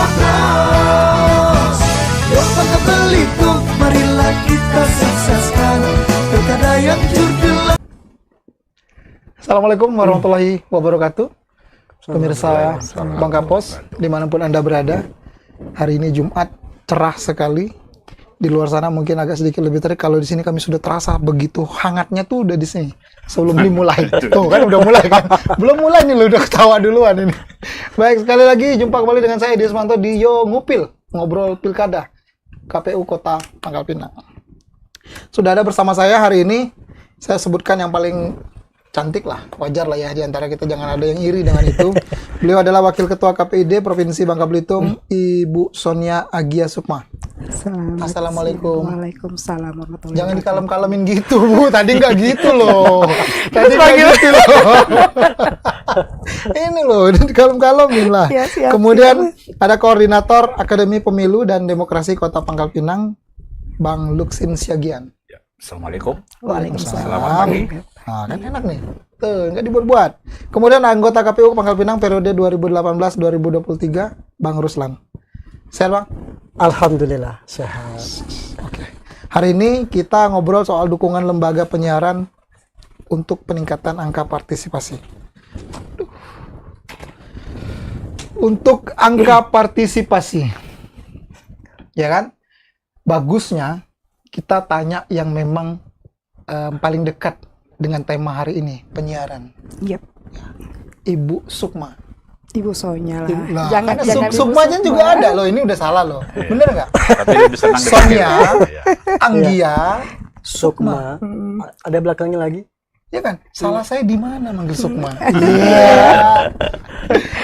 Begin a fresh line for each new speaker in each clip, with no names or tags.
coblos. Yuk Bangka Belitung, marilah kita sukseskan pilkada yang jurdil.
Assalamualaikum warahmatullahi wabarakatuh. Pemirsa Bangka Pos dimanapun Anda berada, hari ini Jumat cerah sekali. Di luar sana mungkin agak sedikit lebih terik. Kalau di sini kami sudah terasa begitu hangatnya tuh udah di sini sebelum dimulai. Tuh kan udah mulai kan? Belum mulai nih lo udah ketawa duluan ini. Baik, sekali lagi jumpa kembali dengan saya Dismanto di Yo Ngupil, ngobrol pilkada KPU Kota Pangkal Pinang. Sudah ada bersama saya hari ini. Saya sebutkan yang paling cantik lah, wajar lah ya di antara kita, jangan ada yang iri dengan itu. Beliau adalah Wakil Ketua KPID Provinsi Bangka Belitung, Ibu Sonia Agia Sukma. Assalamualaikum.
Waalaikumsalam warahmatullahi
Jangan
wabarakatuh.
dikalem-kalemin gitu, Bu. Tadi nggak gitu loh. Tadi nggak gitu loh. Ini loh, dikalem-kalemin lah.
Ya, siap,
Kemudian ada Koordinator Akademi Pemilu dan Demokrasi Kota Pangkal Pinang, Bang Luksin Siagian.
Assalamualaikum.
Waalaikumsalam.
Selamat pagi.
Nah, kan enak nih. Tuh, nggak dibuat-buat. Kemudian anggota KPU Pangkal Pinang periode 2018-2023, Bang Ruslan. Sehat, Bang?
Alhamdulillah, sehat.
Oke. Hari ini kita ngobrol soal dukungan lembaga penyiaran untuk peningkatan angka partisipasi. Untuk angka partisipasi, ya kan? Bagusnya kita tanya yang memang paling dekat dengan tema hari ini, penyiaran.
Yep.
Ibu Sukma.
Ibu Sonia lah.
Nah,
jangan
karena
Ibu
Sukmanya
Sukma.
juga ada loh, ini udah salah loh. Bener nggak?
Tapi lebih senang
Sonia,
ya.
Anggia,
Sukma. Ada belakangnya lagi?
ya kan? Salah saya di mana manggil Sukma? Iya.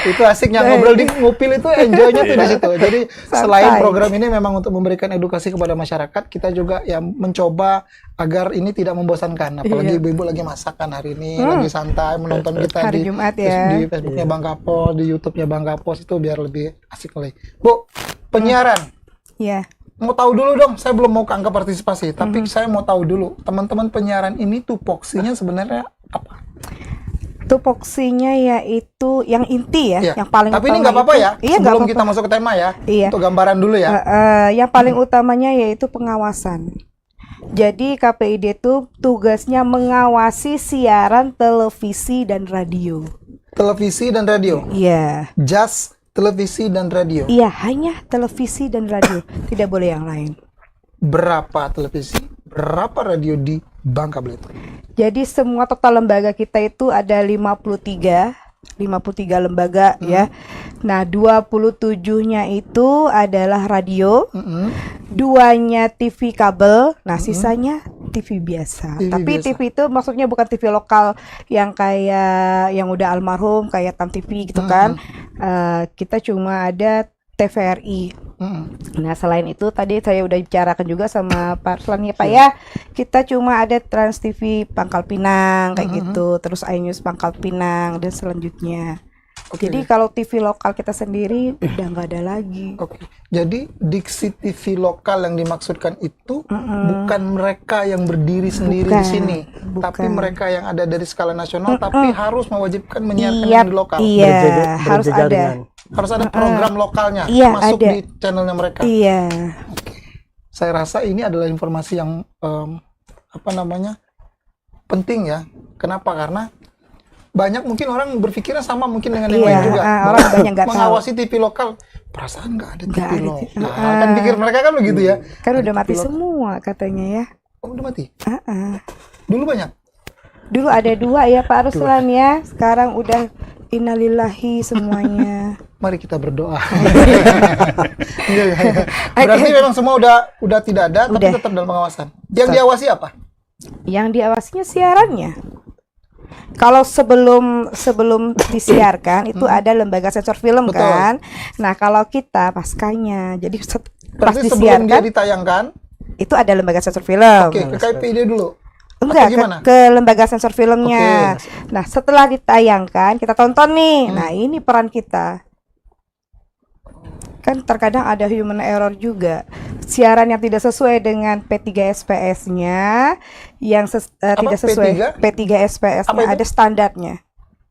Itu asiknya ngobrol di Ngupil itu, enjoy-nya tuh di situ. Jadi selain program ini memang untuk memberikan edukasi kepada masyarakat, kita juga ya mencoba agar ini tidak membosankan. Apalagi ibu-ibu lagi masakan hari ini, lagi santai menonton kita
Hari Jumat ya.
di Facebooknya Bang Kapos, di YouTube-nya Bang Kapos, itu biar lebih asik lagi. Bu, penyiaran.
Iya.
Mau tahu dulu dong, saya belum mau ke angka partisipasi, tapi saya mau tahu dulu, teman-teman penyiaran ini tupoksinya sebenarnya apa?
Tupoksinya yaitu yang inti ya,
Iya.
yang paling
tapi ini
utama
nggak apa-apa
itu-
ya,
Iya, nggak
sebelum
apa-apa.
kita masuk ke tema ya,
Iya.
untuk gambaran dulu ya.
Yang paling utamanya yaitu pengawasan. Jadi KPID itu tugasnya mengawasi siaran televisi dan radio.
Televisi dan radio,
Iya.
just televisi dan radio.
Iya, hanya televisi dan radio, tidak boleh yang lain.
Berapa televisi, berapa radio di Bangka Belitung?
Jadi semua total lembaga kita itu ada 53 lembaga ya. Nah, 27-nya itu adalah radio, 2-nya TV kabel, nah sisanya TV biasa.
TV
Tapi
biasa.
TV itu maksudnya bukan TV lokal yang kayak yang udah almarhum kayak Tam TV gitu kan. Kita cuma ada TVRI. Nah, selain itu tadi saya udah bicarakan juga sama Pak Ruslan ya Pak ya. Kita cuma ada Trans TV Pangkal Pinang kayak gitu, terus iNews Pangkal Pinang dan selanjutnya.
Oke.
Jadi kalau TV lokal kita sendiri udah nggak ada lagi.
Oke, jadi diksi TV lokal yang dimaksudkan itu bukan mereka yang berdiri sendiri di
Bukan,
sini,
bukan.
tapi mereka yang ada dari skala nasional, tapi harus mewajibkan menyiarkan
Iya,
yang di lokal.
iya, harus ada.
Berjejaringan.
Harus ada program lokalnya
Iya,
masuk
ada.
di channelnya mereka.
Iya.
Saya rasa ini adalah informasi yang penting ya. Kenapa? Karena banyak mungkin orang berpikirnya sama mungkin dengan yang
Iya,
lain juga.
orang banyak nggak tahu.
Mengawasi TV lokal, perasaan nggak ada TV
Nggak ada
lokal. Kan pikir mereka kan begitu ya.
Kan udah
Ada
mati
TV lokal.
semua katanya ya.
Oh, udah mati.
Ah.
Dulu banyak.
Dulu ada 2 ya Pak Ruslan ya. Sekarang udah innalillahi semuanya.
Mari kita berdoa. Iya, iya, iya. Berarti memang semua udah tidak ada, tapi
Udah.
tetap dalam pengawasan. Yang diawasi apa?
Yang diawasinya siarannya. Kalau sebelum disiarkan itu ada lembaga sensor film.
Betul.
Kan. Nah, kalau kita paskanya. Jadi pas
Berarti sebelum dia
disiarkan
ditayangkan,
itu ada lembaga sensor film.
oke, ke KPID dulu.
Enggak,
Atau gimana?
ke lembaga sensor filmnya. Nah, setelah ditayangkan, kita tonton nih. Nah, ini peran kita. Kan terkadang ada human error juga. Siaran yang tidak sesuai dengan P3 SPS-nya, yang tidak sesuai
P3?
P3 SPS-nya,
Apa itu?
ada standarnya.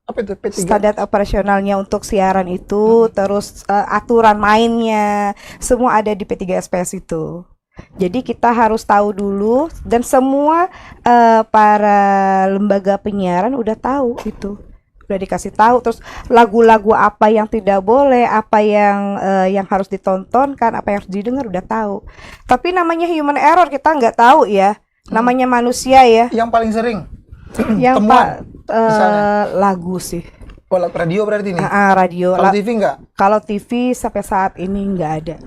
Apa itu P3?
Standar operasionalnya untuk siaran itu, terus aturan mainnya, semua ada di P3SPS itu. Jadi kita harus tahu dulu, dan semua para lembaga penyiaran udah tahu itu, udah dikasih tahu. Terus lagu-lagu apa yang tidak boleh, apa yang harus ditontonkan, apa yang harus didengar udah tahu. Tapi namanya human error, kita nggak tahu ya, namanya manusia ya.
Yang paling sering
Yang
temuan
lagu sih.
oh, radio berarti nih.
Radio.
Kalau TV enggak?
Kalau TV sampai saat ini nggak ada.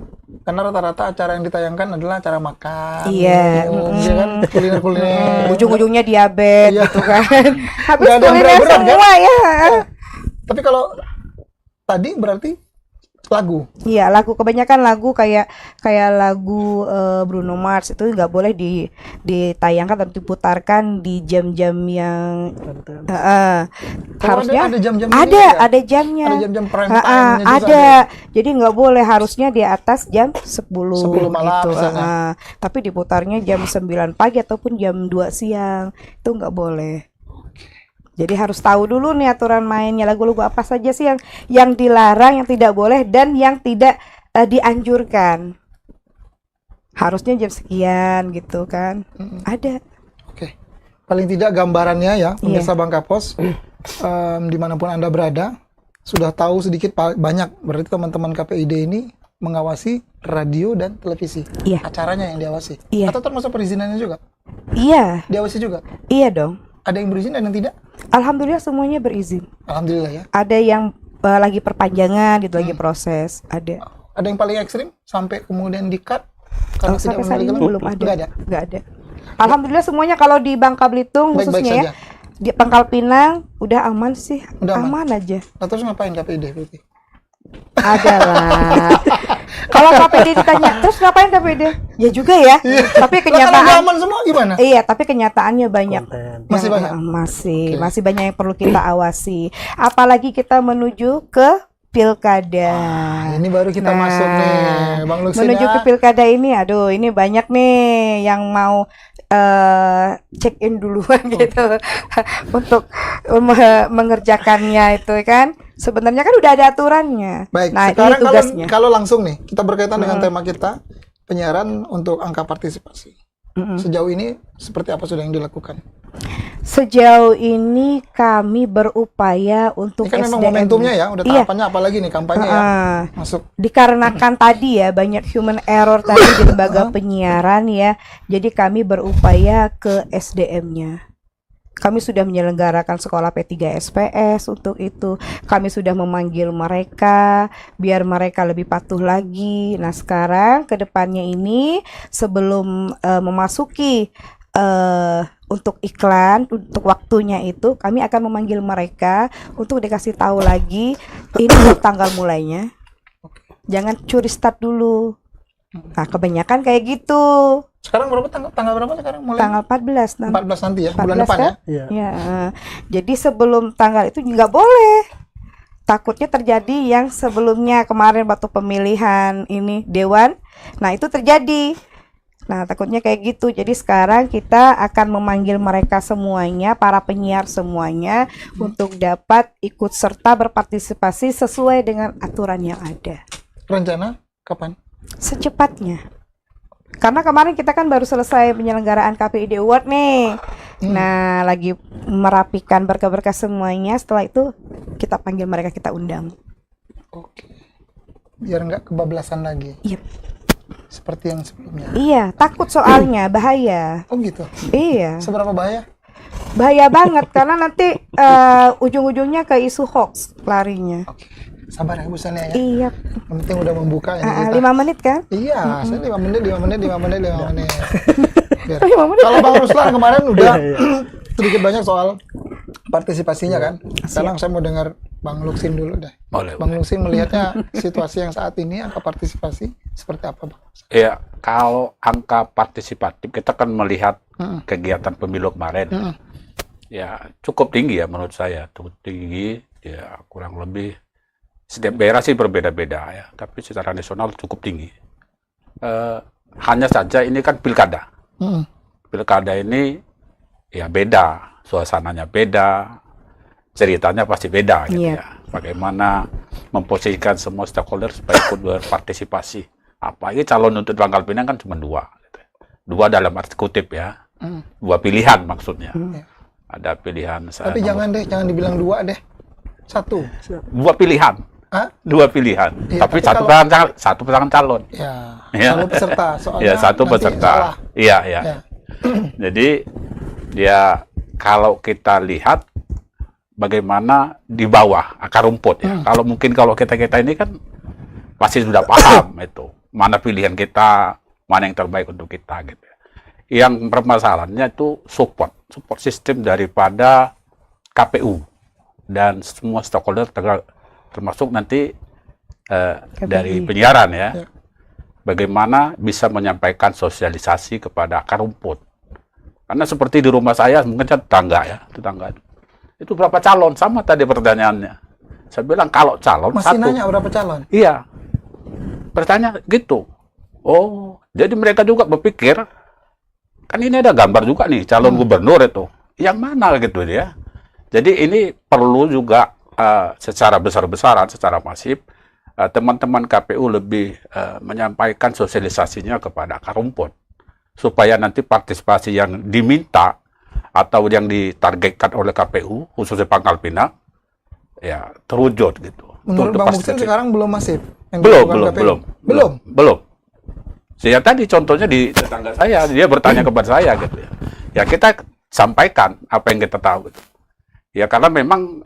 Karena rata-rata acara yang ditayangkan adalah acara makan.
Iya.
minum, ya kan? Kuliner-kuliner.
Ujung-ujungnya diabetes
Iya.
gitu kan. Habis
Nggak ada yang
kuliner
berat-berat,
semua ya.
Tapi kalau tadi berarti lagu.
Iya, lagu kebanyakan lagu kayak lagu Bruno Mars itu nggak boleh ditayangkan atau diputarkan di jam-jam yang harusnya
ada jam-jam
ada jamnya.
Ada jam-jam prime time-nya juga
ada. Jadi nggak boleh, harusnya di atas jam 10
malam
gitu.
misalnya.
Tapi diputarnya jam 9 pagi ataupun jam 2 siang. Itu nggak boleh. Jadi harus tahu dulu nih aturan mainnya, lagu-lagu apa saja sih yang dilarang, yang tidak boleh, dan yang tidak dianjurkan. Harusnya jam sekian gitu kan. Ada.
Oke. Paling tidak gambarannya ya, pemirsa Bang Kapos, dimanapun Anda berada, sudah tahu sedikit banyak. Berarti teman-teman KPID ini mengawasi radio dan televisi.
Iya.
Acaranya yang diawasi.
Iya.
Atau termasuk perizinannya juga?
Iya.
Diawasi juga?
Iya dong.
Ada yang berizin, ada yang tidak?
Alhamdulillah semuanya berizin.
Alhamdulillah ya.
Ada yang lagi perpanjangan gitu, lagi proses. Ada.
Ada yang paling ekstrim sampai kemudian di-cut karena tidak
Sampai saat ini
memiliki
belum ada.
Nggak ada.
Alhamdulillah semuanya kalau di Bangka Belitung
Baik-baik
khususnya
saja.
ya. Di Pangkal Pinang udah aman sih.
Udah aman.
aja.
Nah, terus ngapain KPID berarti?
Ada lah. Kalau KPD ditanya, terus ngapain KPD? Ya juga ya. Tapi
Lah, kalau nggak
kenyataan
aman semua gimana?
iya, tapi kenyataannya banyak.
Konten.
Masih banyak?
Masih banyak yang perlu kita awasi. Apalagi kita menuju ke pilkada.
Ini baru kita masuk nih, Bang Luksin
Menuju
ya.
ke pilkada ini, aduh, ini banyak nih yang mau check in duluan gitu untuk mengerjakannya itu kan. Sebenarnya kan udah ada aturannya.
Baik,
Nah,
sekarang
ini tugasnya.
kalau langsung nih, kita berkaitan dengan tema kita, penyiaran untuk angka partisipasi. Sejauh ini seperti apa sudah yang dilakukan?
Sejauh ini kami berupaya untuk
Ini kan memang
SDM.
momentumnya ya, udah
Iya.
tahapannya apalagi nih kampanye ya, masuk.
Dikarenakan tadi ya banyak human error tadi di lembaga penyiaran ya. Jadi kami berupaya ke SDM-nya. Kami sudah menyelenggarakan sekolah P3SPS untuk itu. Kami sudah memanggil mereka biar mereka lebih patuh lagi. Nah, sekarang ke depannya ini sebelum memasuki untuk iklan, untuk waktunya itu kami akan memanggil mereka untuk dikasih tahu lagi ini tanggal mulainya. Jangan curi start dulu. Nah, kebanyakan kayak gitu.
Sekarang berapa tanggal berapa sekarang mulai?
Tanggal 14 nanti.
14 nanti ya,
14
bulan depan
kan?
ya.
Iya.
Ya, jadi sebelum tanggal itu nggak boleh. Takutnya terjadi yang sebelumnya kemarin waktu pemilihan ini dewan. Nah, itu terjadi. Nah, takutnya kayak gitu. Jadi sekarang kita akan memanggil mereka semuanya, para penyiar semuanya, untuk dapat ikut serta berpartisipasi sesuai dengan aturan yang ada.
Rencana kapan?
Secepatnya. Karena kemarin kita kan baru selesai penyelenggaraan KPID Award nih. Nah, lagi merapikan berkas-berkas semuanya. Setelah itu kita panggil mereka, kita undang.
Oke. Biar nggak kebablasan lagi.
Iya.
Seperti yang sebelumnya.
Iya, takut soalnya, bahaya.
Oh gitu.
Iya,
Seberapa bahaya?
bahaya banget karena nanti ujung-ujungnya ke isu hoax larinya.
Oke. Sabar ya Bu Sania ya.
Iya,
Yang penting udah membuka ini kita.
5 menit kan?
Iya, saya 5 menit. Biar.
5 menit.
Kalau Bang Ruslan kemarin udah
Iya.
sedikit banyak soal partisipasinya kan. Sekarang saya mau dengar Bang Luksin dulu deh.
Boleh,
Bang Luksin melihatnya situasi yang saat ini, angka partisipasi seperti apa Bang?
Ya, kalau angka partisipatif kita kan melihat kegiatan pemilu kemarin. Ya, cukup tinggi ya menurut saya. Cukup tinggi, ya kurang lebih. Setiap daerah sih berbeda-beda ya, tapi secara nasional cukup tinggi. Hanya saja ini kan pilkada. Pilkada ini ya beda, suasananya beda. ceritanya pasti beda gitu
Iya.
ya. Bagaimana memposisikan semua stakeholder supaya ikut berpartisipasi. Apalagi calon untuk Pangkal Pinang kan cuma 2. Gitu. 2 dalam arti kutip ya. 2 pilihan maksudnya. Ada pilihan saya.
Tapi jangan dibilang 2 deh. 1.
2 pilihan.
Hah?
2 pilihan.
Iya,
tapi
tapi
satu pasangan calon.
Ya,
Iya.
selalu peserta. Soalnya
Ya, satu
nanti
peserta.
salah.
Iya, iya.
Ya.
Jadi dia kalau kita lihat bagaimana di bawah akar rumput ya. Kalau kita ini kan pasti sudah paham itu mana pilihan kita, mana yang terbaik untuk kita gitu. Yang permasalahannya itu support sistem daripada KPU dan semua stakeholder termasuk nanti dari penyiaran ya. Bagaimana bisa menyampaikan sosialisasi kepada akar rumput. Karena seperti di rumah saya, mungkin tetangga. Itu berapa calon? Sama tadi pertanyaannya. Saya bilang kalau calon
Masih
satu.
nanya berapa calon?
Iya. Bertanya gitu. Oh, jadi mereka juga berpikir, kan ini ada gambar juga nih, calon gubernur itu. Yang mana gitu ya. Jadi ini perlu juga secara besar-besaran, secara masif, teman-teman KPU lebih menyampaikan sosialisasinya kepada akar rumput. Supaya nanti partisipasi yang diminta atau yang ditargetkan oleh KPU, khususnya Pangkal Pinang, ya terwujud gitu.
Menurut
Untuk
Bang Muksin
partisipasi.
sekarang belum masif? Yang
Belum.
dilakukan KPU? Belum?
Saya tadi contohnya di tetangga saya, dia bertanya kepada saya gitu ya. Ya kita sampaikan apa yang kita tahu gitu. Ya karena memang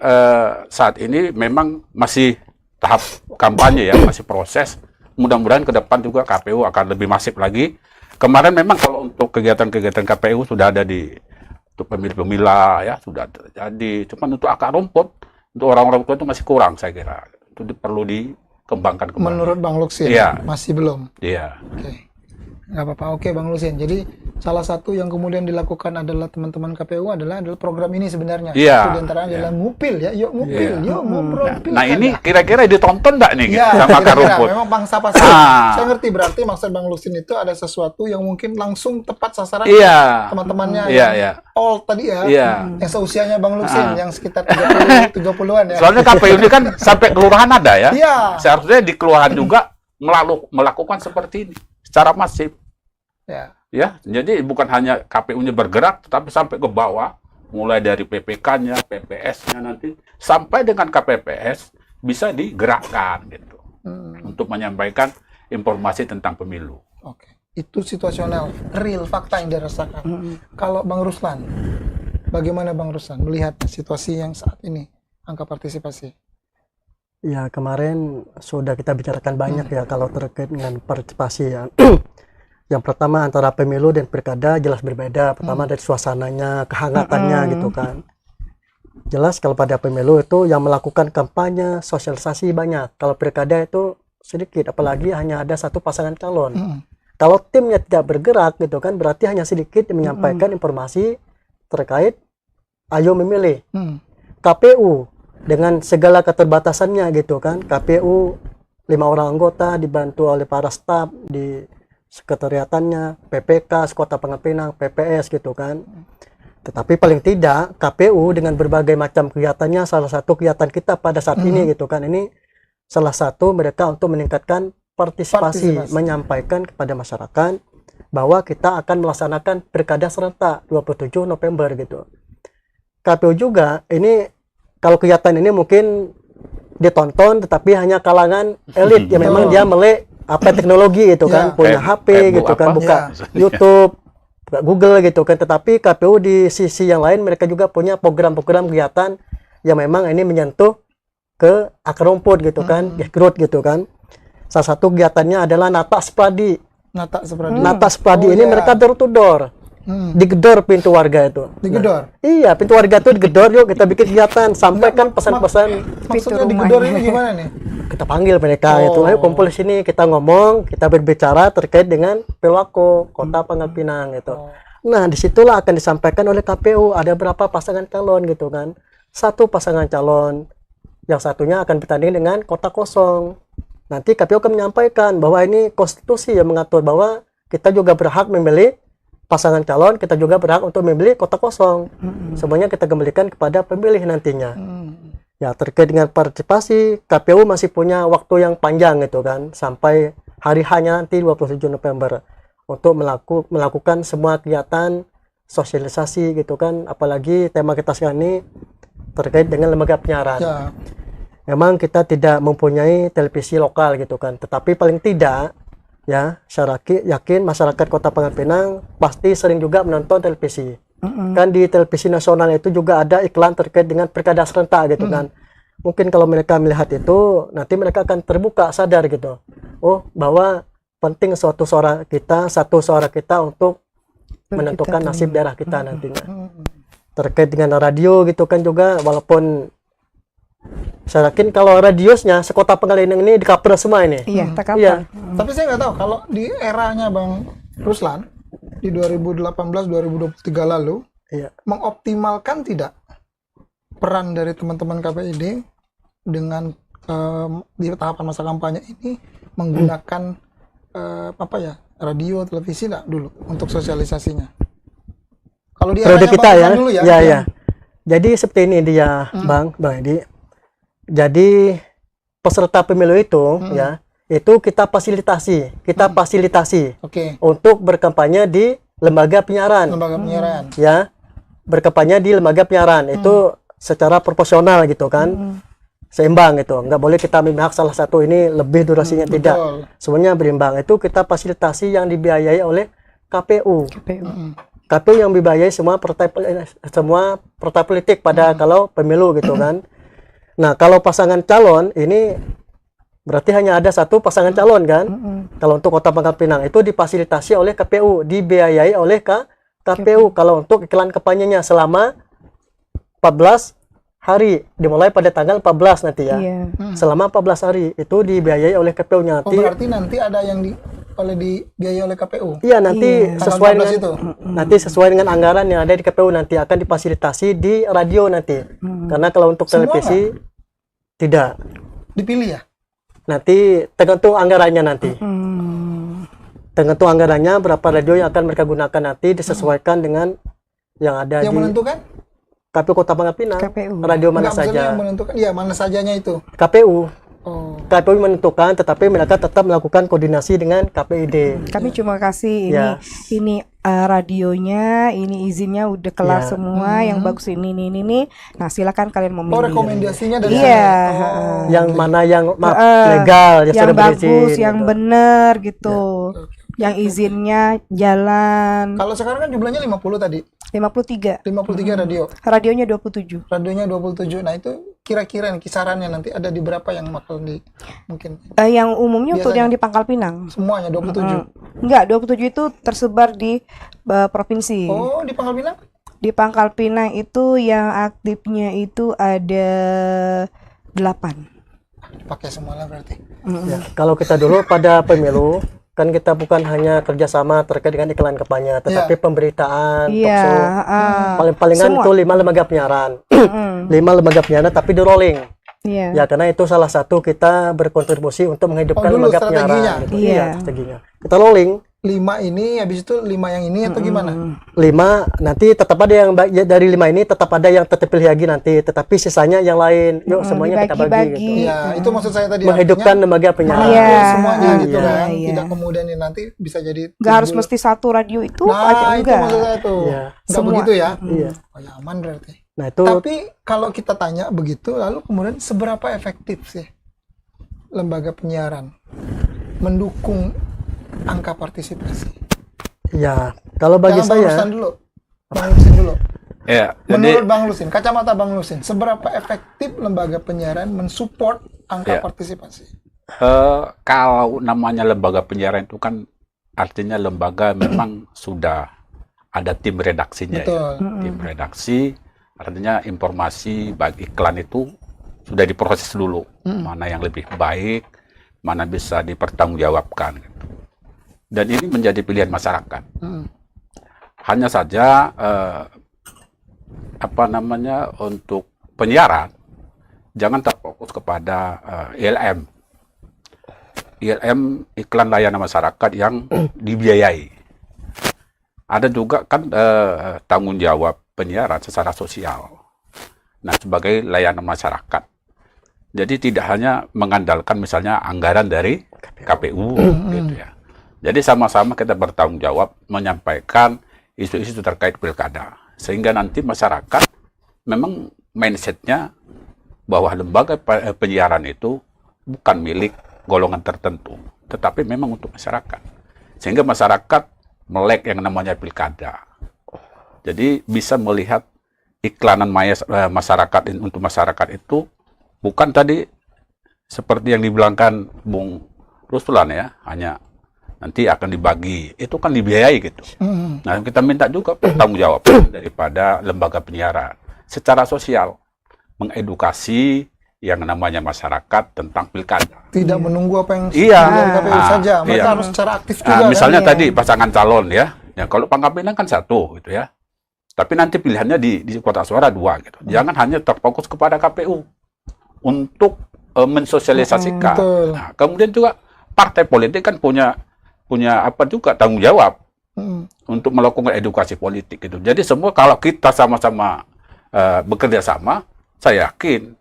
saat ini memang masih tahap kampanye ya, masih proses. Mudah-mudahan ke depan juga KPU akan lebih masif lagi. Kemarin memang kalau untuk kegiatan-kegiatan KPU sudah ada untuk pemilih-pemilah ya, sudah terjadi. Cuman untuk akar rumput, untuk orang-orang tua itu masih kurang saya kira. Itu perlu dikembangkan kembali.
Menurut Bang Luksin,
Iya.
masih belum.
Iya.
Oke. Nggak apa-apa. Oke, Bang Luksin. Jadi salah satu yang kemudian dilakukan adalah teman-teman KPU adalah program ini sebenarnya.
Iya.
Itu diantaranya adalah ngupil ya. Yuk ngupil,
Iya.
yuk ngobrol.
Nah ini kira-kira ditonton nggak nih
Ya,
sama akar
kira-kira.
rumput?
Memang bangsa pasar. Saya ngerti berarti maksud Bang Luksin itu ada sesuatu yang mungkin langsung tepat sasaran
Iya.
teman-temannya
Iya,
yang
iya.
all tadi ya.
Iya.
Yang seusianya Bang Luksin yang sekitar 30-an ya.
Soalnya KPU ini kan sampai kelurahan ada ya.
Iya.
Seharusnya di kelurahan juga melakukan seperti ini secara masif.
Ya.
Ya, jadi bukan hanya KPU-nya bergerak, tetapi sampai ke bawah, mulai dari PPK-nya, PPS-nya nanti, sampai dengan KPPS bisa digerakkan gitu, untuk menyampaikan informasi tentang pemilu.
Oke. Itu situasional, real fakta yang dirasakan. Kalau Bang Ruslan, bagaimana Bang Ruslan melihat situasi yang saat ini, angka partisipasi?
Ya, kemarin sudah kita bicarakan banyak ya kalau terkait dengan partisipasi ya. Yang pertama antara pemilu dan pilkada jelas berbeda. Pertama dari suasananya, kehangatannya gitu kan. Jelas kalau pada pemilu itu yang melakukan kampanye, sosialisasi banyak. Kalau pilkada itu sedikit, apalagi hanya ada satu pasangan calon. Kalau timnya tidak bergerak gitu kan, berarti hanya sedikit menyampaikan informasi terkait ayo memilih. KPU dengan segala keterbatasannya gitu kan, KPU 5 orang anggota dibantu oleh para staf di sekretariatannya, PPK, Kota Pangkal Pinang, PPS gitu kan. Tetapi paling tidak KPU dengan berbagai macam kegiatannya, salah satu kegiatan kita pada saat ini gitu kan, ini salah satu mereka untuk meningkatkan partisipasi, menyampaikan kepada masyarakat bahwa kita akan melaksanakan pilkada serentak 27 November gitu. KPU juga ini kalau kegiatan ini mungkin ditonton tetapi hanya kalangan elit ya, memang dia melek apa teknologi gitu kan, punya HP gitu kan, buka YouTube, buka Google gitu kan. Tetapi KPU di sisi yang lain mereka juga punya program-program kegiatan yang memang ini menyentuh ke akar rumput gitu kan, grassroots gitu kan. Salah satu kegiatannya adalah Nata Spradi. Nata Spradi ini mereka door to door. Digedor pintu warga itu.
Digedor?
Iya, pintu warga itu digedor, yuk kita bikin kegiatan, sampaikan pesan-pesan.
Maksudnya digedor ini gimana nih?
Kita panggil mereka itu, ayo kumpul di sini, kita ngomong, kita berbicara terkait dengan Pilwako Kota Pangkal Pinang gitu. Nah, disitulah akan disampaikan oleh KPU ada berapa pasangan calon gitu kan. Satu pasangan calon, yang satunya akan bertanding dengan kota kosong. Nanti KPU akan menyampaikan bahwa ini konstitusi yang mengatur bahwa kita juga berhak memilih pasangan calon, kita juga berhak untuk membeli kotak kosong. Semuanya kita kembalikan kepada pemilih nantinya. Ya, terkait dengan partisipasi, KPU masih punya waktu yang panjang gitu kan, sampai hari H-nya nanti 27 November untuk melakukan semua kegiatan sosialisasi gitu kan, apalagi tema kita sekarang ini terkait dengan lembaga penyiaran.
Ya.
Memang kita tidak mempunyai televisi lokal gitu kan, tetapi paling tidak ya, saya yakin masyarakat Kota Pangkal Pinang pasti sering juga menonton televisi. Kan di televisi nasional itu juga ada iklan terkait dengan pilkada serentak gitu kan. Mungkin kalau mereka melihat itu, nanti mereka akan terbuka, sadar gitu. Oh, bahwa penting satu suara kita untuk menentukan nasib daerah kita nantinya. Terkait dengan radio gitu kan juga, walaupun saya yakin kalau radiusnya sekota Pangkal Pinang ini di-cover semua ini.
Iya, tak
Iya.
Tapi saya nggak tahu kalau di eranya Bang Ruslan di 2018-2023 lalu
Iya.
mengoptimalkan tidak peran dari teman-teman KPID dengan di tahapan masa kampanye ini menggunakan radio, televisi nggak dulu untuk sosialisasinya? Kalau di
Periode
eranya
kita
Bang
ya.
Ruslan dulu ya.
Ya, ya. Jadi seperti ini dia, Bang Edi. Jadi peserta pemilu itu ya, itu kita fasilitasi,
Oke.
untuk berkampanye di lembaga penyiaran.
Lembaga penyiaran.
Ya, berkampanye di lembaga penyiaran itu secara proporsional gitu kan, seimbang gitu. Nggak boleh kita memihak salah satu ini lebih durasinya, tidak.
Betul.
Semuanya berimbang. Itu kita fasilitasi yang dibiayai oleh KPU.
KPU.
KPU yang dibiayai semua partai politik pada kalau pemilu gitu kan. Nah, kalau pasangan calon ini berarti hanya ada satu pasangan calon kan. Kalau untuk Kota Pangkal Pinang itu difasilitasi oleh KPU, dibiayai oleh KPU. Kalau untuk iklan kampanyenya selama 14 hari, dimulai pada tanggal 14 nanti ya.
Iya.
Selama 14 hari itu dibiayai oleh KPU-nya.
Oh, berarti nanti ada yang dibiayai oleh KPU.
Iya, nanti
Tanggal
sesuai
14
dengan
itu.
nanti sesuai dengan anggaran yang ada di KPU nanti akan difasilitasi di radio nanti. Karena kalau untuk
Semua
televisi tidak.
Dipilih ya?
Nanti tergantung anggarannya nanti. Tergantung anggarannya berapa radio yang akan mereka gunakan nanti disesuaikan dengan yang ada
Yang
di
menentukan?
KPU Kota Pangkal Pinang.
KPU.
Radio mana
Enggak, maksudnya
saja.
yang menentukan, iya mana sajanya itu.
KPU.
Oh.
KPU menentukan, tetapi mereka tetap melakukan koordinasi dengan KPID.
Kami cuma kasih
Ya.
ini radionya, ini izinnya udah kelar
Ya.
semua, yang bagus ini. Nah, silakan kalian memilih.
Oh, rekomendasinya dari
Iya.
sana. Oh.
Yang mana yang
Heeh.
legal, yang,
yang
sudah
bagus,
berizin,
yang
gitu.
benar gitu. Yang izinnya jalan.
Kalau sekarang kan jumlahnya 50 tadi.
53.
53 radio.
Radionya 27.
Radionya 27. Nah, itu kira-kira nih kisarannya nanti ada di berapa yang bakal di mungkin
Yang umumnya untuk
Biasanya.
yang di Pangkal Pinang.
semuanya 27.
Enggak, 27 itu tersebar di provinsi.
Oh, di Pangkal Pinang?
Di Pangkal Pinang itu yang aktifnya itu ada 8.
Dipakai semua lah berarti.
Ya, kalau kita dulu pada pemilu kan kita bukan hanya kerjasama terkait dengan iklan kampanye, tetapi pemberitaan,
Iya,
talkshow. Paling-palingan
semua.
itu 5 lembaga penyiaran, 5 lembaga penyiaran, tapi di rolling.
Iya.
Ya, karena itu salah satu kita berkontribusi untuk menghidupkan
Oh, dulu
lembaga penyiaran.
strateginya?
Gitu.
Iya.
Iya, strateginya. Kita rolling.
5 ini, habis itu 5 yang ini atau gimana?
5 nanti tetap ada yang dari 5 ini tetap ada yang terpilih lagi nanti, tetapi sisanya yang lain yuk semuanya kita bagi
dibagi-bagi.
gitu.
Iya, itu maksud saya tadi.
Menghidupkan lembaga penyiaran.
Iya.
Artinya semuanya gitu
Iya,
kan.
iya.
Tidak kemudian ini nanti bisa jadi
Nggak harus
timbul-
mesti satu radio itu aja,
Nah, itu
enggak.
maksud saya tuh.
Iya.
Enggak
Semua.
begitu ya?
Iya.
Oh, ya aman berarti.
Nah, itu
Tapi kalau kita tanya begitu, lalu kemudian seberapa efektif sih lembaga penyiaran mendukung angka partisipasi?
ya kalau bagi
Jangan Bang Ruslan
saya
dulu, Bang Lusin dulu.
Ya, jadi
Menurut Bang Lusin, kacamata Bang Lusin, seberapa efektif lembaga penyiaran mensupport angka
Ya.
partisipasi?
kalau namanya lembaga penyiaran itu kan artinya lembaga memang sudah ada tim redaksinya ya.
Betul.
Tim redaksi artinya informasi baik iklan itu sudah diproses dulu, mana yang lebih baik, mana bisa dipertanggungjawabkan gitu. Dan ini menjadi pilihan masyarakat. Hanya saja untuk penyiaran jangan terfokus kepada ILM. ILM iklan layanan masyarakat yang dibiayai. ada juga kan tanggung jawab penyiaran secara sosial. Nah, sebagai layanan masyarakat. Jadi tidak hanya mengandalkan misalnya anggaran dari KPU gitu ya. Jadi sama-sama kita bertanggung jawab menyampaikan isu-isu terkait pilkada. Sehingga nanti masyarakat memang mindsetnya bahwa lembaga penyiaran itu bukan milik golongan tertentu, tetapi memang untuk masyarakat. Sehingga masyarakat melek yang namanya pilkada. Jadi bisa melihat iklanan masyarakat untuk masyarakat itu bukan tadi seperti yang dibilangkan Bung Ruslan ya, hanya nanti akan dibagi, itu kan dibiayai gitu. Nah, kita minta juga pertanggung jawab daripada lembaga penyiaran secara sosial, mengedukasi yang namanya masyarakat tentang pilkada.
Tidak menunggu apa yang
Iya.
dari KPU saja, mereka
Iya.
harus secara aktif juga.
Misalnya
kan?
tadi pasangan calon ya, kalau Pangkal Pinang kan satu gitu ya. Tapi nanti pilihannya di kotak suara 2 gitu. Jangan hanya terfokus kepada KPU untuk mensosialisasikan.
Betul.
Nah, kemudian juga partai politik kan punya apa juga tanggung jawab untuk melakukan edukasi politik gitu. Jadi semua kalau kita sama-sama bekerja sama, saya yakin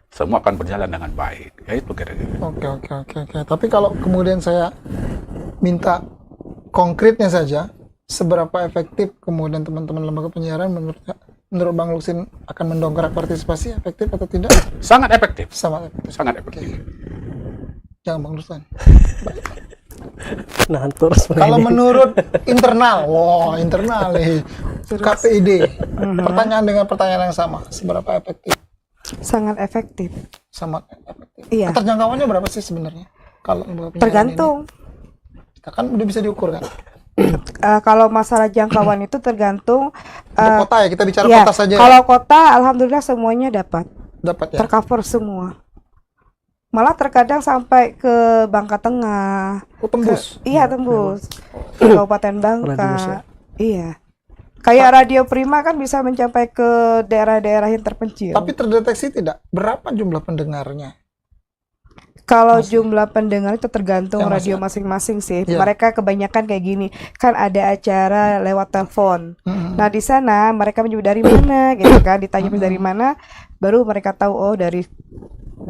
semua akan berjalan dengan baik. Ya itu kira-kira.
Oke. Tapi kalau kemudian saya minta konkretnya saja, seberapa efektif kemudian teman-teman lembaga penyiaran menurut Bang Luksin akan mendongkrak partisipasi, efektif atau tidak?
Sangat efektif.
Sangat efektif.
Sangat efektif.
Jangan Bang Luksin.
Nah, terus
Kalau menurut internal, internal nih, KPID, pertanyaan dengan pertanyaan yang sama, seberapa efektif?
Sangat efektif.
Sangat efektif.
Iya.
Keterjangkauannya berapa sih sebenarnya? Kalau lembaga penyiaran
Tergantung.
ini? Kita kan udah bisa diukur kan?
Kalau masalah jangkauan itu tergantung.
Untuk kota ya, kita bicara
Ya,
kota saja.
kalau kota, alhamdulillah semuanya dapat,
Dapat ya.
tercover semua. Malah terkadang sampai ke Bangka Tengah.
Oh, tembus.
Iya, tembus. Ke Kabupaten
Radius ya.
Bangka. Iya. Kayak Radio Prima kan bisa mencapai ke daerah-daerah yang terpencil.
Tapi terdeteksi tidak berapa jumlah pendengarnya?
Kalau jumlah pendengar itu tergantung
Yang
radio
masih-
masing-masing sih.
Iya.
Mereka kebanyakan kayak gini. Kan ada acara lewat telepon. Nah, di sana mereka menyebut dari mana gitu kan, ditanya dari mana, baru mereka tahu oh dari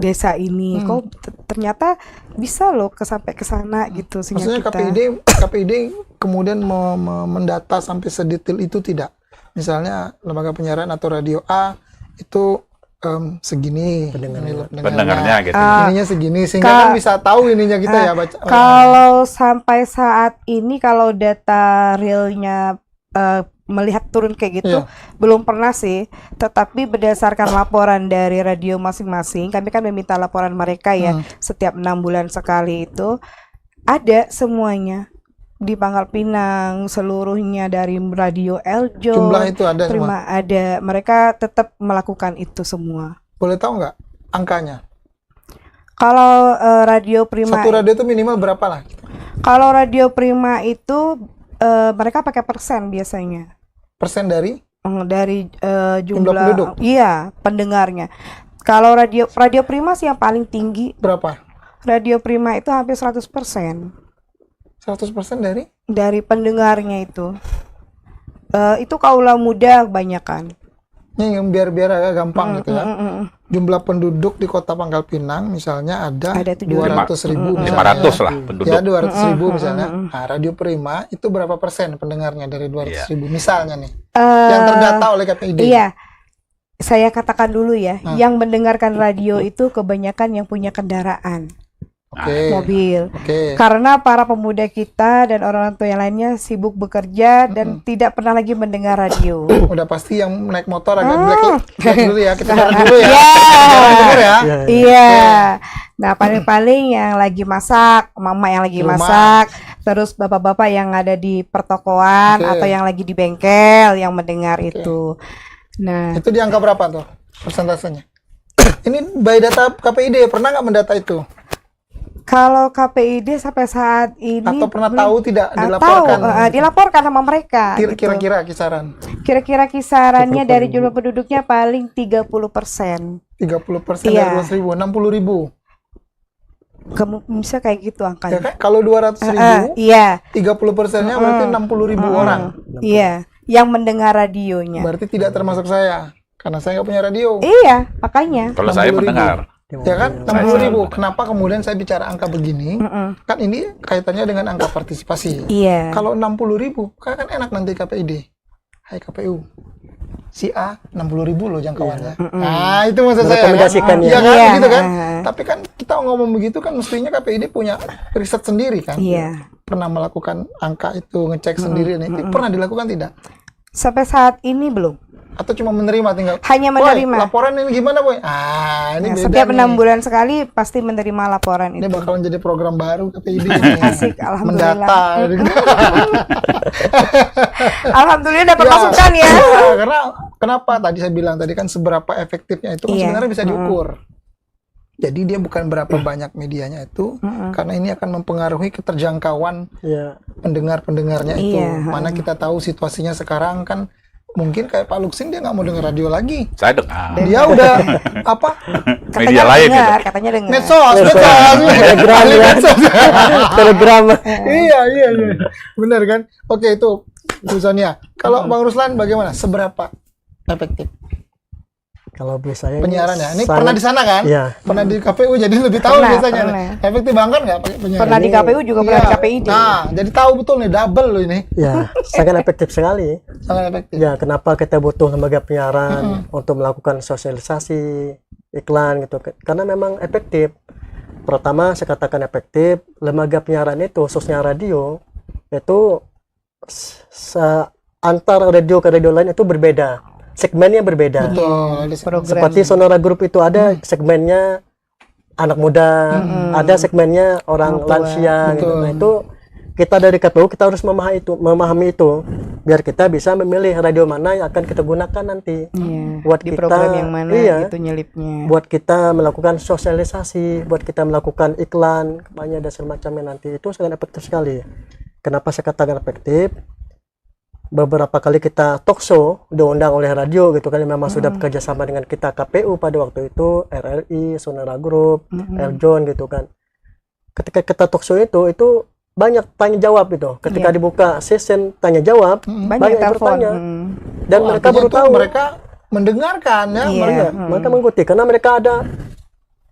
desa ini. Kok ternyata bisa loh sampai ke sana gitu sehingga
Maksudnya
kita
KPID kemudian mendata sampai sedetail itu tidak? Misalnya lembaga penyiaran atau radio A itu segini
Pendengarnya gitu.
ininya segini, sehingga kan bisa tahu ininya kita ya baca.
kalau sampai saat ini kalau data realnya melihat turun kayak gitu
Iya.
belum pernah sih, tetapi berdasarkan laporan dari radio masing-masing, kami kan meminta laporan mereka ya setiap 6 bulan sekali, itu ada semuanya di Pangkal Pinang seluruhnya, dari radio Eljo
Jumlah itu ada
Prima ada, mereka tetap melakukan itu semua.
Boleh tahu nggak angkanya?
Kalau radio Prima,
Satu radio itu minimal berapa lah?
kalau radio Prima itu mereka pakai persen biasanya.
Persen dari?
Dari
Jumlah
jumlah
penduduk?
iya pendengarnya. Kalau radio Prima sih yang paling tinggi.
Berapa?
Radio Prima itu hampir 100%
100% dari?
dari pendengarnya itu. Itu kaula muda kebanyakan.
Ini yang biar agak gampang gitu ya. Jumlah penduduk di Kota Pangkal Pinang misalnya ada
Ada
200.000 misalnya.
500 lah penduduk.
Ya 200.000 misalnya. Nah, Radio Prima itu berapa persen pendengarnya dari 200.000 misalnya nih? Yang terdata oleh KPID.
Iya. Saya katakan dulu ya, yang mendengarkan radio itu kebanyakan yang punya kendaraan,
Oke.
mobil.
Oke.
Karena para pemuda kita dan orang tua yang lainnya sibuk bekerja dan tidak pernah lagi mendengar radio.
Udah pasti yang naik motor agak black dulu ya. Kita taruh dulu ya.
Iya.
Jangan denger ya.
Iya. Nah, paling-paling yang lagi masak, mama yang lagi
Di rumah.
masak, terus bapak-bapak yang ada di pertokoan
Oke.
atau yang lagi di bengkel yang mendengar itu. Nah,
Itu di angka berapa tuh persentasenya? Ini by data KPID, pernah nggak mendata itu?
kalau KPID sampai saat ini
Atau pernah
belum-
tahu tidak
dilaporkan,
dilaporkan?
dilaporkan sama mereka. gitu.
Kira-kira kisaran
Kira-kira kisarannya dari jumlah penduduknya paling 30%.
30%
Iya.
dari 200.000, 60.000.
Bisa kayak gitu
Ya
angkanya.
kan? Kalau 200.000,
Iya.
30%-nya berarti 60.000 orang.
Iya, yang mendengar radionya.
Berarti tidak termasuk saya, karena saya nggak punya radio.
Iya, makanya.
Kalau saya
60.000.
mendengar.
Ya kan?
Saya
60.000.
selalu
Kenapa kemudian saya bicara angka begini? Kan ini kaitannya dengan angka partisipasi.
Iya.
Kalau 60.000, kan enak nanti KPID. Hai KPU, si A 60.000 loh jangkauannya. Nah, itu maksud saya.
Merekomendasikan ya.
Iya kan,
Iya.
gitu kan. Tapi kan kita ngomong begitu kan mestinya KPID punya riset sendiri kan.
Iya.
Pernah melakukan angka itu, ngecek sendiri nih. Pernah dilakukan tidak?
Sampai saat ini belum.
Atau cuma menerima tinggal?
Hanya
"Boy,
menerima.
laporan ini gimana, Boy?" Ini
Nah,
beda
setiap
nih.
6 bulan sekali pasti menerima laporan
Ini
itu.
bakalan jadi program baru KPID ini.
Asik, alhamdulillah.
Mendata.
Alhamdulillah dapat
Ya,
masukan ya.
Karena kenapa tadi saya bilang tadi kan seberapa efektifnya itu kan
Iya.
sebenarnya bisa diukur. Jadi dia bukan berapa banyak medianya itu, karena ini akan mempengaruhi keterjangkauan
Iya.
pendengar-pendengarnya itu.
Iya,
Mana kita tahu situasinya sekarang kan mungkin kayak Pak Luksin dia nggak mau dengar radio lagi.
Saya dengar.
Dia udah apa?
Media lain gitu.
Katanya dengar.
Medsos.
Telegram
Ahli
ya.
medsos.
Telegram.
Iya. Benar kan? Oke, itu Bu Sonia. Kalau Bang Ruslan bagaimana? Seberapa efektif
Kalau biasanya
penyiarannya? Ini
sangat-
pernah di sana kan?
Iya.
Pernah di KPU jadi lebih tahu
Pernah,
biasanya.
pernah.
Nih. Efektif banget nggak pakai penyiaran?
Pernah di KPU juga pernah di
Iya.
KPID.
Nah, jadi tahu betul nih double loh ini.
Ya, sangat efektif sekali.
Sangat efektif.
Ya, kenapa kita butuh lembaga penyiaran untuk melakukan sosialisasi, iklan gitu. Karena memang efektif. Pertama, saya katakan efektif, lembaga penyiaran itu, khususnya radio, itu antar radio ke radio lain itu berbeda. Segmennya berbeda.
Betul.
Program.
Seperti Sonora Group itu ada segmennya anak muda, ada segmennya orang
Orang tua.
lansia gitu.
Betul.
Nah, itu kita dari KPU kita harus memahami itu biar kita bisa memilih radio mana yang akan kita gunakan nanti.
Iya.
Buat
Di
kita-
program yang mana
iya.
gitu nyelipnya.
Buat kita melakukan sosialisasi, buat kita melakukan iklan, kampanye dan semacamnya nanti itu sangat efektif sekali. Kenapa saya katakan efektif? Beberapa kali kita talk show diundang oleh radio gitu kan, memang sudah bekerja sama dengan kita KPU pada waktu itu, RRI, Sonora Group, Eljon gitu kan. Ketika kita talk show itu banyak tanya jawab itu. Ketika
Iya.
dibuka session tanya jawab,
Banyak
yang
telepon.
bertanya. Dan
Oh,
mereka
artinya
baru
tuh
tahu
mereka mendengarkan ya.
Iya.
Mereka,
mereka mengikuti karena mereka ada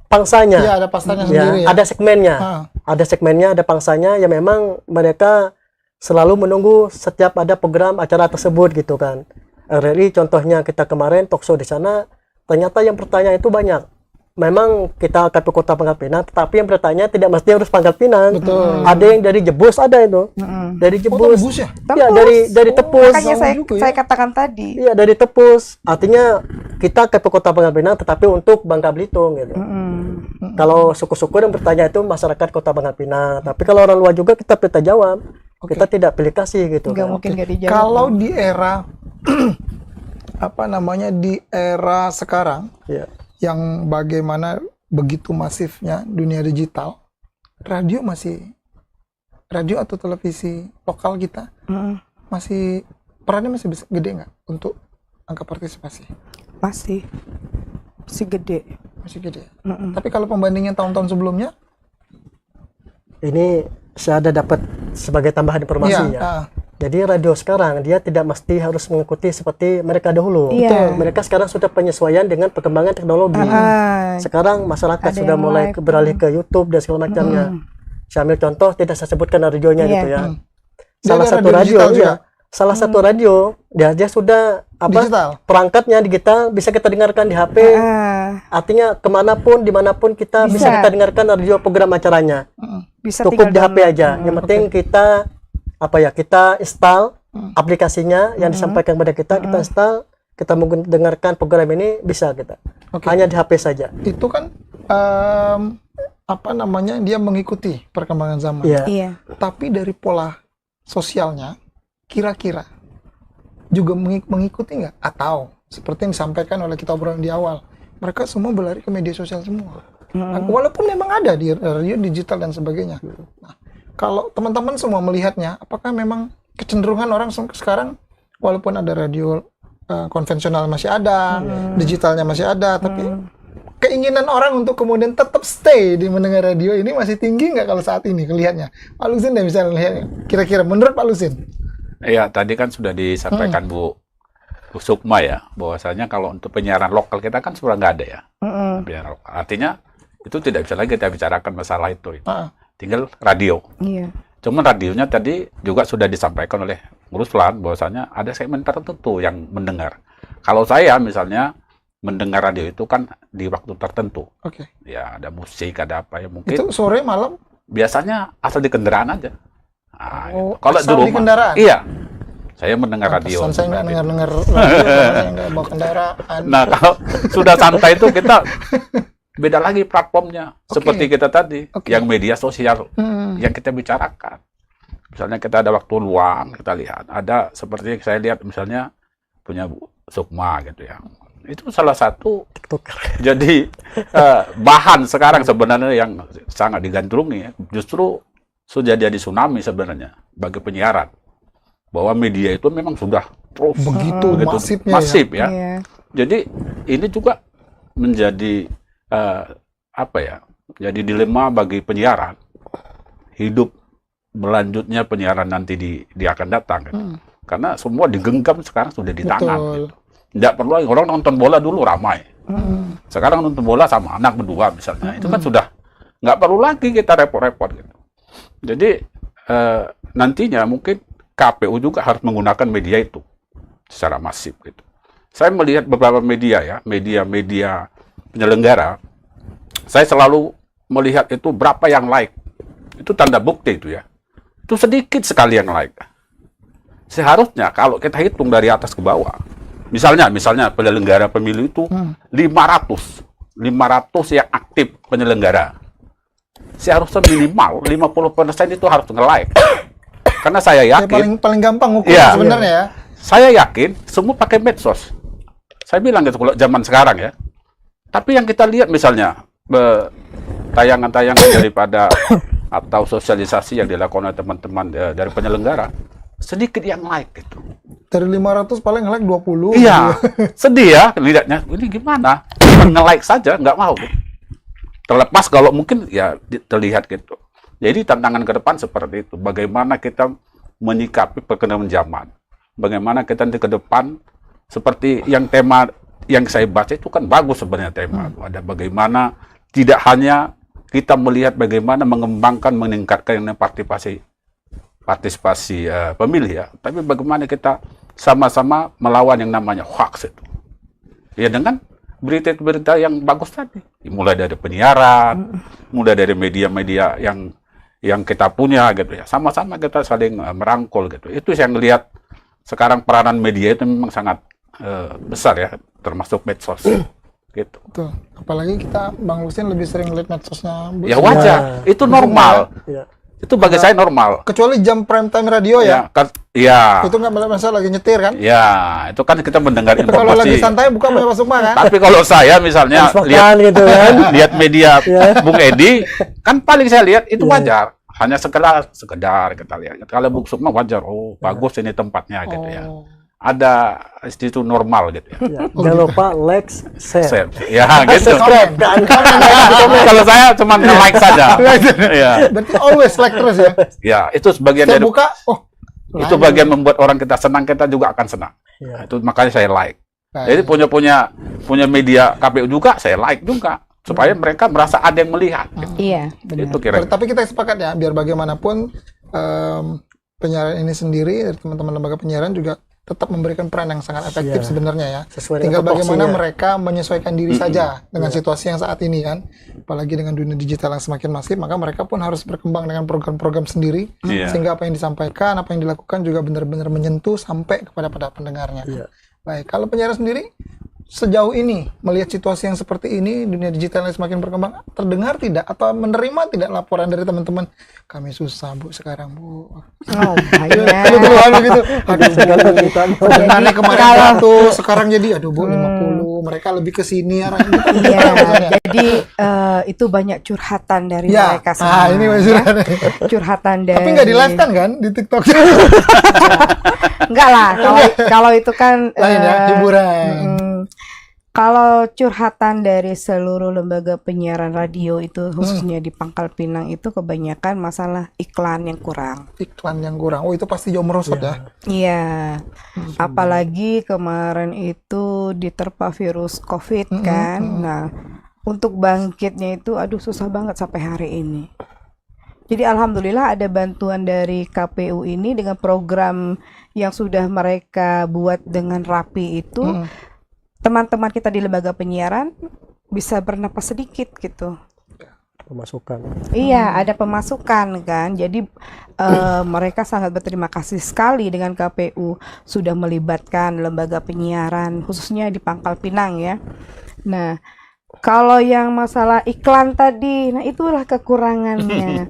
pangsanya.
Iya, ada pastanya
Ya,
sendiri ya.
ada segmennya.
Ah.
Ada segmennya, ada pangsanya yang memang mereka selalu menunggu setiap ada program acara tersebut gitu kan. RRI contohnya kita kemarin talk show di sana, ternyata yang bertanya itu banyak. Memang kita KPU Kota Pangkal Pinang, tetapi yang bertanya tidak mesti harus Pangkal Pinang.
Betul.
Ada yang dari Jebus ada itu. Dari Jebus.
Tembus ya?
Ya, dari Tepus.
Makanya
Jauh juga ya.
saya katakan tadi.
Iya, dari Tepus. Artinya kita KPU Kota Pangkal Pinang tetapi untuk Bangka Belitung gitu. Kalau suku-suku yang bertanya itu masyarakat Kota Pangkal Pinang, tapi kalau orang luar juga kita jawab. Kita tidak pilih kasih gitu.
Nggak
kan.
mungkin nggak dijawab.
Kalau di era di era sekarang
Iya.
yang bagaimana begitu masifnya dunia digital, radio atau televisi lokal kita masih perannya masih bisa gede nggak untuk angka partisipasi?
Pasti si gede.
Masih gede. Tapi kalau pembandingnya tahun-tahun sebelumnya,
Ini saya ada dapat sebagai tambahan informasi
iya,
ya. Jadi radio sekarang dia tidak mesti harus mengikuti seperti mereka dahulu.
Iya.
Betul. Mereka sekarang sudah penyesuaian dengan perkembangan teknologi. Sekarang masyarakat
Ada
sudah
yang
mulai
live.
beralih ke YouTube dan segala macamnya. Saya ambil contoh, tidak saya sebutkan radionya
Iya.
gitu ya.
Dia
Salah
ada
satu
radio
radio,
digital juga?
ya. Salah satu radio dia sudah
digital.
perangkatnya digital, bisa kita dengarkan di HP. Artinya kemanapun, dimanapun kita bisa
Bisa.
kita dengarkan radio program acaranya.
Bisa
Cukup di
tinggal
HP aja. Yang penting kita kita install aplikasinya yang disampaikan kepada kita install, kita mendengarkan program ini bisa kita.
Oke.
Hanya di HP saja.
Itu kan dia mengikuti perkembangan zaman.
Iya.
Iya.
Tapi dari pola sosialnya kira-kira juga mengikuti nggak? Atau seperti yang disampaikan oleh kita obrolan di awal, mereka semua berlari ke media sosial semua. Nah, walaupun memang ada di radio digital dan sebagainya. Nah, kalau teman-teman semua melihatnya, apakah memang kecenderungan orang sekarang walaupun ada radio konvensional masih ada, digitalnya masih ada, tapi keinginan orang untuk kemudian tetap stay di mendengar radio ini masih tinggi nggak kalau saat ini kelihatannya? Pak Lusin deh bisa lihatnya. Kira-kira menurut Pak Lusin?
Ya, tadi kan sudah disampaikan Bu Sukma ya, bahwasanya kalau untuk penyiaran lokal kita kan sudah nggak ada ya. Penyiaran lokal. Artinya itu tidak bisa lagi kita bicarakan masalah itu. Tinggal radio.
Iya.
Cuman radionya tadi juga sudah disampaikan oleh Ruslan bahwasanya ada segmen tertentu yang mendengar. Kalau saya misalnya mendengar radio itu kan di waktu tertentu.
Oke.
Ya, ada musik, ada apa ya mungkin.
Itu sore malam?
Biasanya asal di kendaraan aja. Nah,
Oh,
gitu. Kalau
asal di
rumah,
kendaraan?
iya. Saya mendengar radio.
Pantesan saya nggak dengar radio, karena saya nggak bawa kendaraan.
Nah, kalau sudah santai itu kita beda lagi platformnya. Seperti kita tadi, yang media sosial yang kita bicarakan. Misalnya kita ada waktu luang, kita lihat. Ada seperti yang saya lihat misalnya punya Bu Sukma gitu ya. Itu salah satu
TikToker.
jadi bahan sekarang sebenarnya yang sangat digandrungi ya. Justru sudah jadi tsunami sebenarnya bagi penyiaran. Bahwa media itu memang sudah terus
Begitu masifnya
masif ya.
Iya.
Jadi ini juga menjadi apa ya? Jadi dilema bagi penyiaran. Hidup berlanjutnya penyiaran nanti di akan datang gitu. Karena semua digenggam sekarang sudah di tangan.
Betul.
Gitu. Tidak perlu lagi orang nonton bola dulu ramai. Sekarang nonton bola sama anak berdua misalnya. Itu kan sudah nggak perlu lagi kita repot-repot gitu. Jadi nantinya mungkin KPU juga harus menggunakan media itu secara masif gitu. Saya melihat beberapa media ya, media-media penyelenggara. Saya selalu melihat itu berapa yang like. Itu tanda bukti itu ya. Itu sedikit sekali yang like. Seharusnya kalau kita hitung dari atas ke bawah, misalnya penyelenggara pemilu itu 500 yang aktif penyelenggara. Seharusnya minimal 50% itu harus nge-like. Karena saya
Ya,
yakin
paling gampang ukur
Iya.
sebenarnya ya.
saya yakin semua pakai medsos. Saya bilang gitu kalau zaman sekarang ya. Tapi yang kita lihat misalnya tayangan-tayangan daripada atau sosialisasi yang dilakukan oleh teman-teman dari penyelenggara, sedikit yang like gitu.
Dari 500 paling like 20.
Iya, sedih ya lihatnya. Ini gimana? Nge-like saja nggak mau. Terlepas kalau mungkin ya terlihat gitu. Jadi tantangan ke depan seperti itu. Bagaimana kita menyikapi perkembangan zaman. Bagaimana kita nanti ke depan seperti yang tema yang saya baca itu kan bagus sebenarnya tema. Ada bagaimana tidak hanya kita melihat bagaimana mengembangkan, meningkatkan partisipasi pemilih ya, tapi bagaimana kita sama-sama melawan yang namanya hoax itu. Ya dengan berita-berita yang bagus tadi, mulai dari penyiaran, mulai dari media-media yang kita punya gitu ya, sama-sama kita saling merangkul gitu. Itu yang lihat sekarang peranan media itu memang sangat besar ya, termasuk medsos. Gitu.
Betul. Apalagi kita Bang Lusin lebih sering lihat medsosnya Bu
Ya
Sukma.
wajar, itu normal.
Ya.
Itu bagi saya normal.
Kecuali jam prime time radio ya.
Ya.
Itu nggak masalah lagi nyetir kan.
Ya, itu kan kita mendengar
Tapi kalau lagi
informasi.
santai buka Pak Sukma kan.
Tapi kalau saya misalnya
Habis
lihat
makan gitu kan.
lihat media Bung Edi, kan paling saya lihat itu wajar. Hanya sekedar kita lihat. Kalau Bung Sukma wajar, oh bagus ini tempatnya gitu ya. Ada itu normal gitu ya.
Ya, jangan lupa like, share.
Ya gitu.
Subscribe kan.
Kalau saya cuma nge-like saja. Ya.
Berarti always like terus ya.
Ya, itu sebagian
Saya
dari
buka, oh.
itu bagian membuat orang kita senang, kita juga akan senang.
Ya.
Itu makanya saya like.
Baik.
Jadi punya media KPU juga saya like juga supaya mereka merasa ada yang melihat.
Iya, benar.
Itu kira.
Tapi kita sepakat ya, biar bagaimanapun penyiaran ini sendiri dari teman-teman lembaga penyiaran juga tetap memberikan peran yang sangat efektif
Iya.
sebenarnya ya.
Sesuai
Tinggal
dengan
bagaimana
tupoksinya.
mereka menyesuaikan diri saja dengan situasi yang saat ini kan. Apalagi dengan dunia digital yang semakin masif, maka mereka pun harus berkembang dengan program-program sendiri
Iya.
sehingga apa yang disampaikan, apa yang dilakukan juga benar-benar menyentuh sampai kepada pendengarnya.
Iya.
Baik, kalau penyiaran sendiri sejauh ini melihat situasi yang seperti ini, dunia digital yang semakin berkembang, terdengar tidak atau menerima tidak laporan dari teman-teman? Kami susah Bu sekarang Bu.
Oh,
Gitu
banyak.
gitu. Aduh, sebenarnya kemarin 100, sekarang jadi aduh Bu 50. Mereka lebih ke sini arah gitu.
Iya,
Maksudnya.
jadi itu banyak curhatan dari
Ya,
mereka semua.
ini maksudnya.
Curhatan dari.
Tapi nggak di live kan di TikTok?
Enggak lah, kalau itu kan
Lain ya, hiburan.
mm, Kalau curhatan dari seluruh lembaga penyiaran radio itu khususnya di Pangkal Pinang itu kebanyakan masalah iklan yang kurang.
Iklan yang kurang. Oh, itu pasti jauh merosot ya.
Iya, apalagi kemarin itu diterpa virus COVID kan. Nah, untuk bangkitnya itu aduh susah banget sampai hari ini. Jadi alhamdulillah ada bantuan dari KPU ini dengan program yang sudah mereka buat dengan rapi itu. Teman-teman kita di lembaga penyiaran bisa bernapas sedikit gitu.
Pemasukan.
Iya, ada pemasukan kan. Jadi mereka sangat berterima kasih sekali dengan KPU sudah melibatkan lembaga penyiaran khususnya di Pangkal Pinang ya. Nah, kalau yang masalah iklan tadi, nah itulah kekurangannya.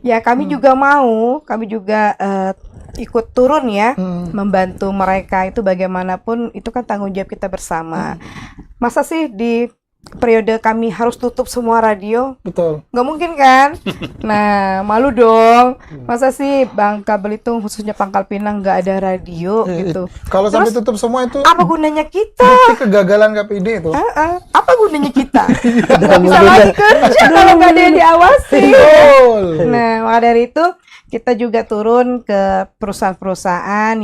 Ya kami juga kami juga ikut turun ya, membantu mereka itu bagaimanapun itu kan tanggung jawab kita bersama. Masa sih di periode kami harus tutup semua radio?
Betul.
Nggak mungkin kan? Nah, malu dong. Masa sih Bangka Belitung khususnya Pangkal Pinang nggak ada radio gitu?
Kalau sampai
Terus,
tutup semua itu
apa gunanya kita?
bukti kegagalan KPID itu.
Apa gunanya kita? Nggak bisa lagi kerja kalau nggak ada yang diawasi.
Betul.
Nah, maka dari itu kita juga turun ke perusahaan-perusahaan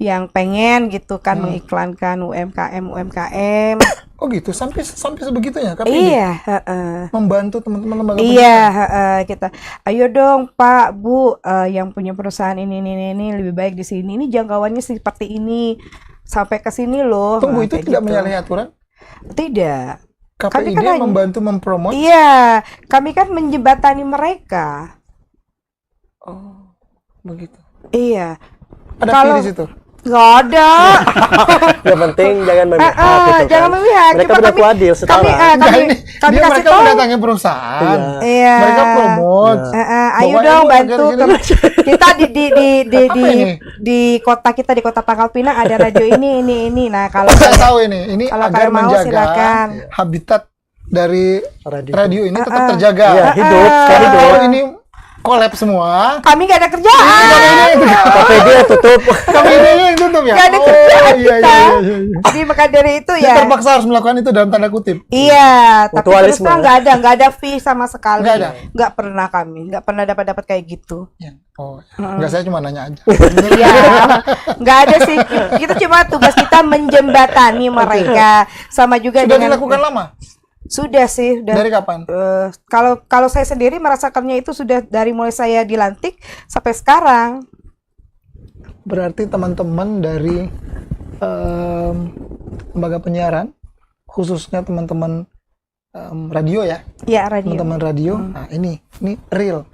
yang pengen gitu kan mengiklankan UMKM.
Oh gitu, sampai sebegitunya KPID.
Iya,
Membantu teman-teman lembaga
iya, kita. Ayo dong Pak, Bu, yang punya perusahaan ini lebih baik di sini. Ini jangkauannya seperti ini. Sampai ke sini loh.
Tunggu, itu
kayak
tidak
gitu.
menyalahi aturan?
Tidak.
KPID
kan
membantu mempromot.
Iya, kami kan menjembatani mereka.
Oh, begitu.
Iya.
Ada
Kalau-
fee di situ.
Nggak ada.
Yang penting jangan memihak gitu
jangan
kan.
memihak.
Mereka
Cuma
berlaku adil, setara.
kami
Enggak, ini
kami
dia
kasih
mereka
tahu.
mendatangi perusahaan.
Iya.
Mereka promote.
Ayo
Bawa
dong
ibu
bantu
gini-gini.
kita
Apa ini?
di kota kita di kota Pangkal Pinang ada radio ini. Nah kalau
Saya tahu ini
kalau
agar
kalian mau,
menjaga
silakan.
habitat dari
Radio.
ini tetap terjaga.
Iya, hidup,
Jadi
hidup.
kalau ini collab semua,
kami nggak ada kerjaan.
KPID tutup.
kami ini yang tutup ya.
Nggak ada kerjaan
iya,
kita.
iya.
Jadi maka dari itu
Dia
ya.
terpaksa harus melakukan itu dalam tanda kutip.
Iya, tapi terus
Mutualisme.
terang nggak ada fee sama sekali.
Nggak ada?
Nggak pernah kami, nggak pernah dapat kayak gitu.
Ya. Oh, enggak, saya cuma nanya aja.
Iya, nggak ada sih. Kita cuma tugas kita menjembatani mereka, sama juga
Sudah
dengan
dilakukan lama?
Sudah sih.
Dari kapan?
Kalau saya sendiri merasakannya itu sudah dari mulai saya dilantik sampai sekarang.
Berarti teman-teman dari lembaga penyiaran, khususnya teman-teman radio ya,
Ya radio.
teman-teman radio. Nah, ini real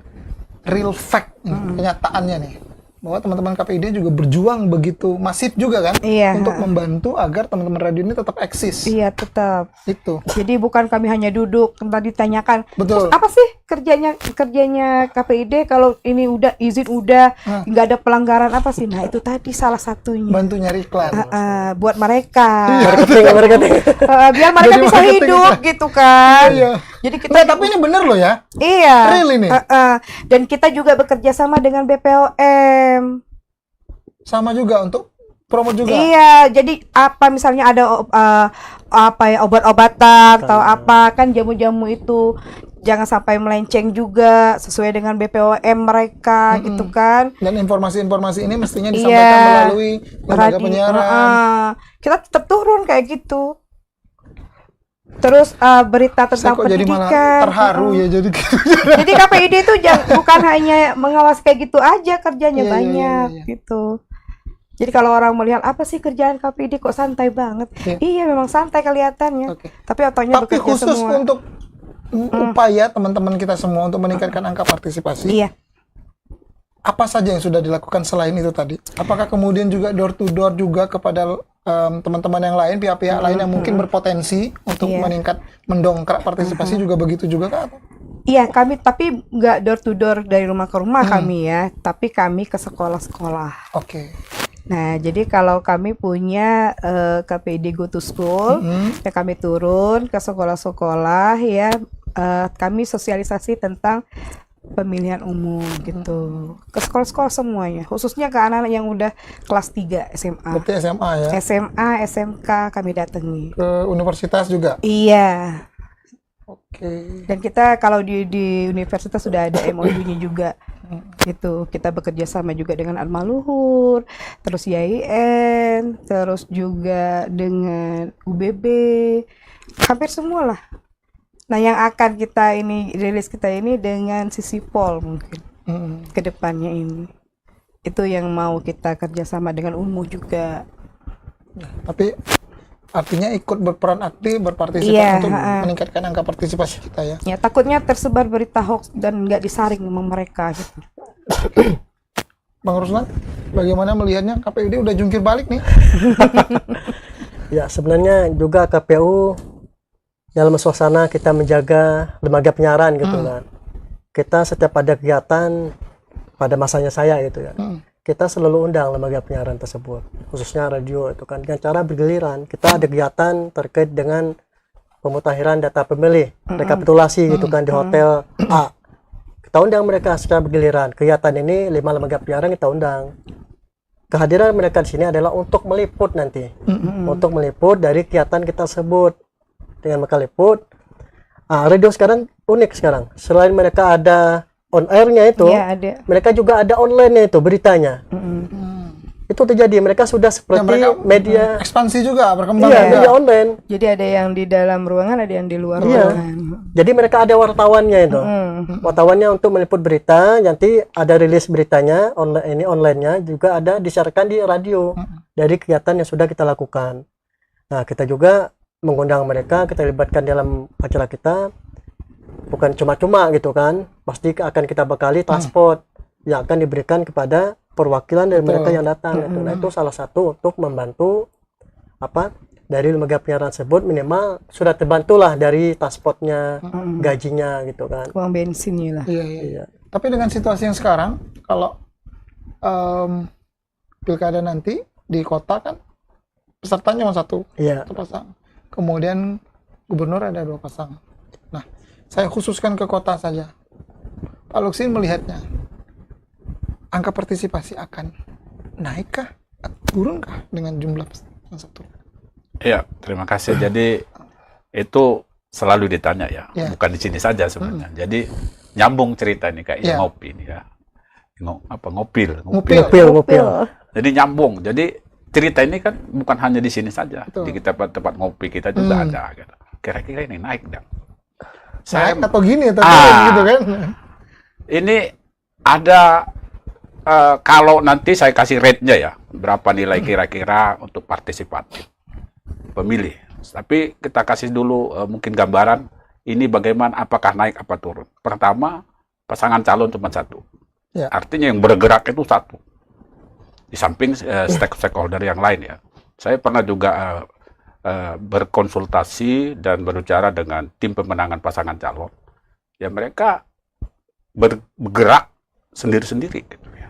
fact, ini, kenyataannya nih, bahwa teman-teman KPID juga berjuang begitu masif juga kan,
Iya.
untuk membantu agar teman-teman radio ini tetap eksis.
Iya tetap.
Itu.
Jadi bukan kami hanya duduk, tadi ditanyakan,
Betul.
"Terus apa sih kerjanya KPID kalau ini udah izin udah nggak ada pelanggaran apa sih?" Nah itu tadi salah satunya.
Bantu nyari iklan.
Buat mereka.
Marketing.
Biar mereka
Jadi
bisa
marketing
hidup
kita.
gitu kan.
Iya.
Jadi kita
Nah, tapi ini bener loh ya.
iya.
Real ini.
Dan kita juga bekerja sama dengan BPOM.
Sama juga untuk promote juga.
Iya, jadi apa misalnya ada obat-obatan atau apa kan jamu-jamu itu jangan sampai melenceng juga sesuai dengan BPOM mereka gitu kan.
Dan informasi-informasi ini mestinya
Iya.
disampaikan melalui lembaga
Radio,
penyiaran.
kita tetap turun kayak gitu. Terus berita
Saya
tentang
kok jadi
pendidikan.
malah terharu ya jadi gitu.
Jadi KPID itu bukan hanya mengawasi kayak gitu aja, kerjanya
Iya, iya,
banyak
iya.
gitu. Jadi kalau orang melihat apa sih kerjaan KPID kok santai banget?
Iya.
Iya memang santai kelihatannya.
Oke.
Tapi otaknya
Tapi
bekerja
khusus
semua.
untuk upaya teman-teman kita semua untuk meningkatkan angka partisipasi,
Iya.
apa saja yang sudah dilakukan selain itu tadi? Apakah kemudian juga door to door juga kepada teman-teman yang lain, pihak-pihak lain yang mungkin berpotensi untuk
Iya.
mendongkrak partisipasi juga begitu juga kah?
Iya, kami tapi nggak door to door dari rumah ke rumah kami ya, tapi kami ke sekolah-sekolah.
Oke.
Nah, jadi kalau kami punya KPID Go to School, ya kami turun ke sekolah-sekolah ya, kami sosialisasi tentang pemilihan umum gitu. Ke sekolah-sekolah semuanya, khususnya ke anak-anak yang udah kelas 3 SMA.
Berarti SMA ya.
SMA, SMK kami datangi.
Ke universitas juga.
Iya.
Oke.
Dan kita kalau di universitas sudah ada MOU-nya juga. Gitu. Kita bekerja sama juga dengan Al-Maluhur, terus YIN, terus juga dengan UBB. Hampir semua lah. Nah, yang akan kita ini rilis kita ini dengan sisi Pol mungkin ke depannya ini. Itu yang mau kita kerjasama dengan UMU juga.
Tapi artinya ikut berperan aktif, berpartisipasi
Iya,
untuk meningkatkan angka partisipasi kita ya.
Ya takutnya tersebar berita hoax dan nggak disaring sama mereka gitu.
Bang Ruslan, bagaimana melihatnya KPUD udah jungkir balik nih?
Ya, sebenarnya juga KPU dalam suasana kita menjaga lembaga penyiaran gitu kan. Kita setiap ada kegiatan pada masanya saya gitu ya. Kita selalu undang lembaga penyiaran tersebut, khususnya radio itu kan, dengan cara bergiliran. Kita ada kegiatan terkait dengan pemutakhiran data pemilih, rekapitulasi gitu kan di hotel A. Kita undang mereka secara bergiliran. Kegiatan ini 5 lembaga penyiaran kita undang. Kehadiran mereka di sini adalah untuk meliput nanti, untuk meliput dari kegiatan kita sebut. Dengan mereka liput, radio sekarang unik sekarang. Selain mereka ada on airnya itu,
Iya, ada.
mereka juga ada online-nya itu beritanya. Itu terjadi, mereka sudah seperti
mereka
media,
ekspansi juga, berkembang
iya,
juga.
media online.
Jadi ada yang di dalam ruangan, ada yang di luar
Iya.
ruangan.
Jadi mereka ada wartawannya itu, wartawannya untuk meliput berita. Nanti ada rilis beritanya online-nya juga ada disiarkan di radio dari kegiatan yang sudah kita lakukan. Nah, kita juga mengundang mereka, kita libatkan dalam acara kita, bukan cuma-cuma gitu kan, pasti akan kita bekali transport yang akan diberikan kepada perwakilan dari mereka yang datang gitu. Nah, itu salah satu untuk membantu dari lembaga penyiaran tersebut, minimal sudah terbantulah dari transportnya, gajinya gitu kan.
Uang bensinnya lah.
Iya, iya.
Iya.
Tapi dengan situasi yang sekarang, kalau pilkada nanti di kota kan pesertanya cuma satu
Iya.
pasang. Kemudian gubernur ada 2 pasang. Nah, saya khususkan ke kota saja. Pak Luksin melihatnya, angka partisipasi akan naikkah, turunkah dengan jumlah yang satu?
Iya, terima kasih. Jadi itu selalu ditanya ya,
Ya.
bukan di sini saja sebenarnya. Jadi nyambung cerita ini kayak
Ya.
ngopi nih ya, ngopil.
Ngupil.
Jadi nyambung. Jadi cerita ini kan bukan hanya di sini saja,
Betul.
di tempat ngopi kita juga ada. Gitu. Kira-kira ini naik dong.
Naik atau gini atau
Ah.
gitu kan?
Ini ada kalau nanti saya kasih rate-nya ya, berapa nilai kira-kira untuk partisipatif pemilih. Tapi kita kasih dulu mungkin gambaran ini bagaimana, apakah naik apa turun. Pertama, pasangan calon cuma satu.
Ya.
Artinya yang bergerak itu satu. Di samping stakeholder yang lain ya. Saya pernah juga berkonsultasi dan berbicara dengan tim pemenangan pasangan calon. Ya mereka bergerak sendiri-sendiri gitu ya.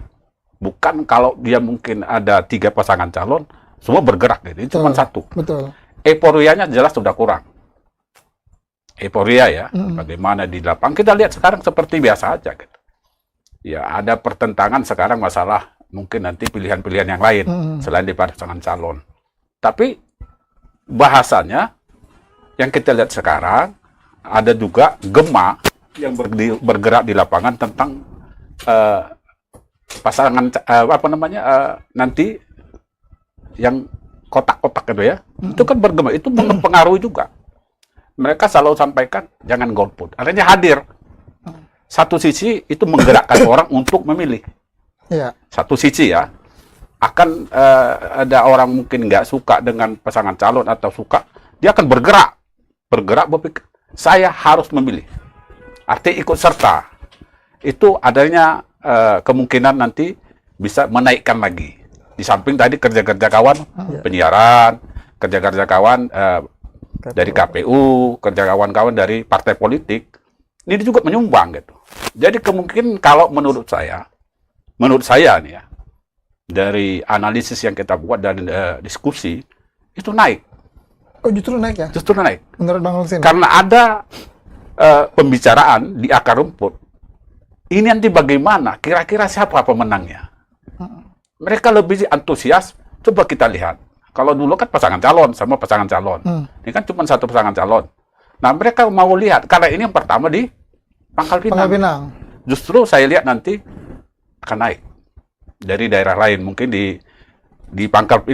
Bukan kalau dia mungkin ada 3 pasangan calon, semua bergerak gitu. Itu cuma satu.
Betul.
Euforianya jelas sudah kurang. Euforia ya, bagaimana di lapangan. Kita lihat sekarang seperti biasa aja gitu. Ya ada pertentangan sekarang masalah mungkin nanti pilihan-pilihan yang lain selain di pasangan calon. Tapi bahasanya yang kita lihat sekarang ada juga gema yang bergerak di lapangan tentang pasangan nanti yang kotak-kotak itu ya. Itu kan bergema, itu mempengaruhi juga. Mereka selalu sampaikan jangan golput. Artinya hadir. Satu sisi itu menggerakkan orang untuk memilih.
Iya.
Satu sisi ya, akan ada orang mungkin nggak suka dengan pasangan calon atau suka, dia akan bergerak berpikir, saya harus memilih. Arti ikut serta. Itu adanya kemungkinan nanti bisa menaikkan lagi. Di samping tadi kerja-kerja kawan penyiaran, kerja-kerja kawan dari KPU, kerja kawan-kawan dari partai politik, ini juga menyumbang gitu. Jadi kemungkinan kalau menurut saya nih ya, dari analisis yang kita buat dan diskusi, itu naik.
Oh justru naik ya?
Justru naik.
Menurut Bang Luksin?
Karena ada pembicaraan di akar rumput. ini nanti bagaimana? Kira-kira siapa pemenangnya? Mereka lebih antusias. Coba kita lihat. Kalau dulu kan pasangan calon sama pasangan calon. Ini kan cuma satu pasangan calon. Nah, mereka mau lihat. Karena ini yang pertama di Pangkal Pinang.
Pangkal Pinang.
Justru saya lihat nanti akan naik dari daerah lain. Mungkin di Pangkal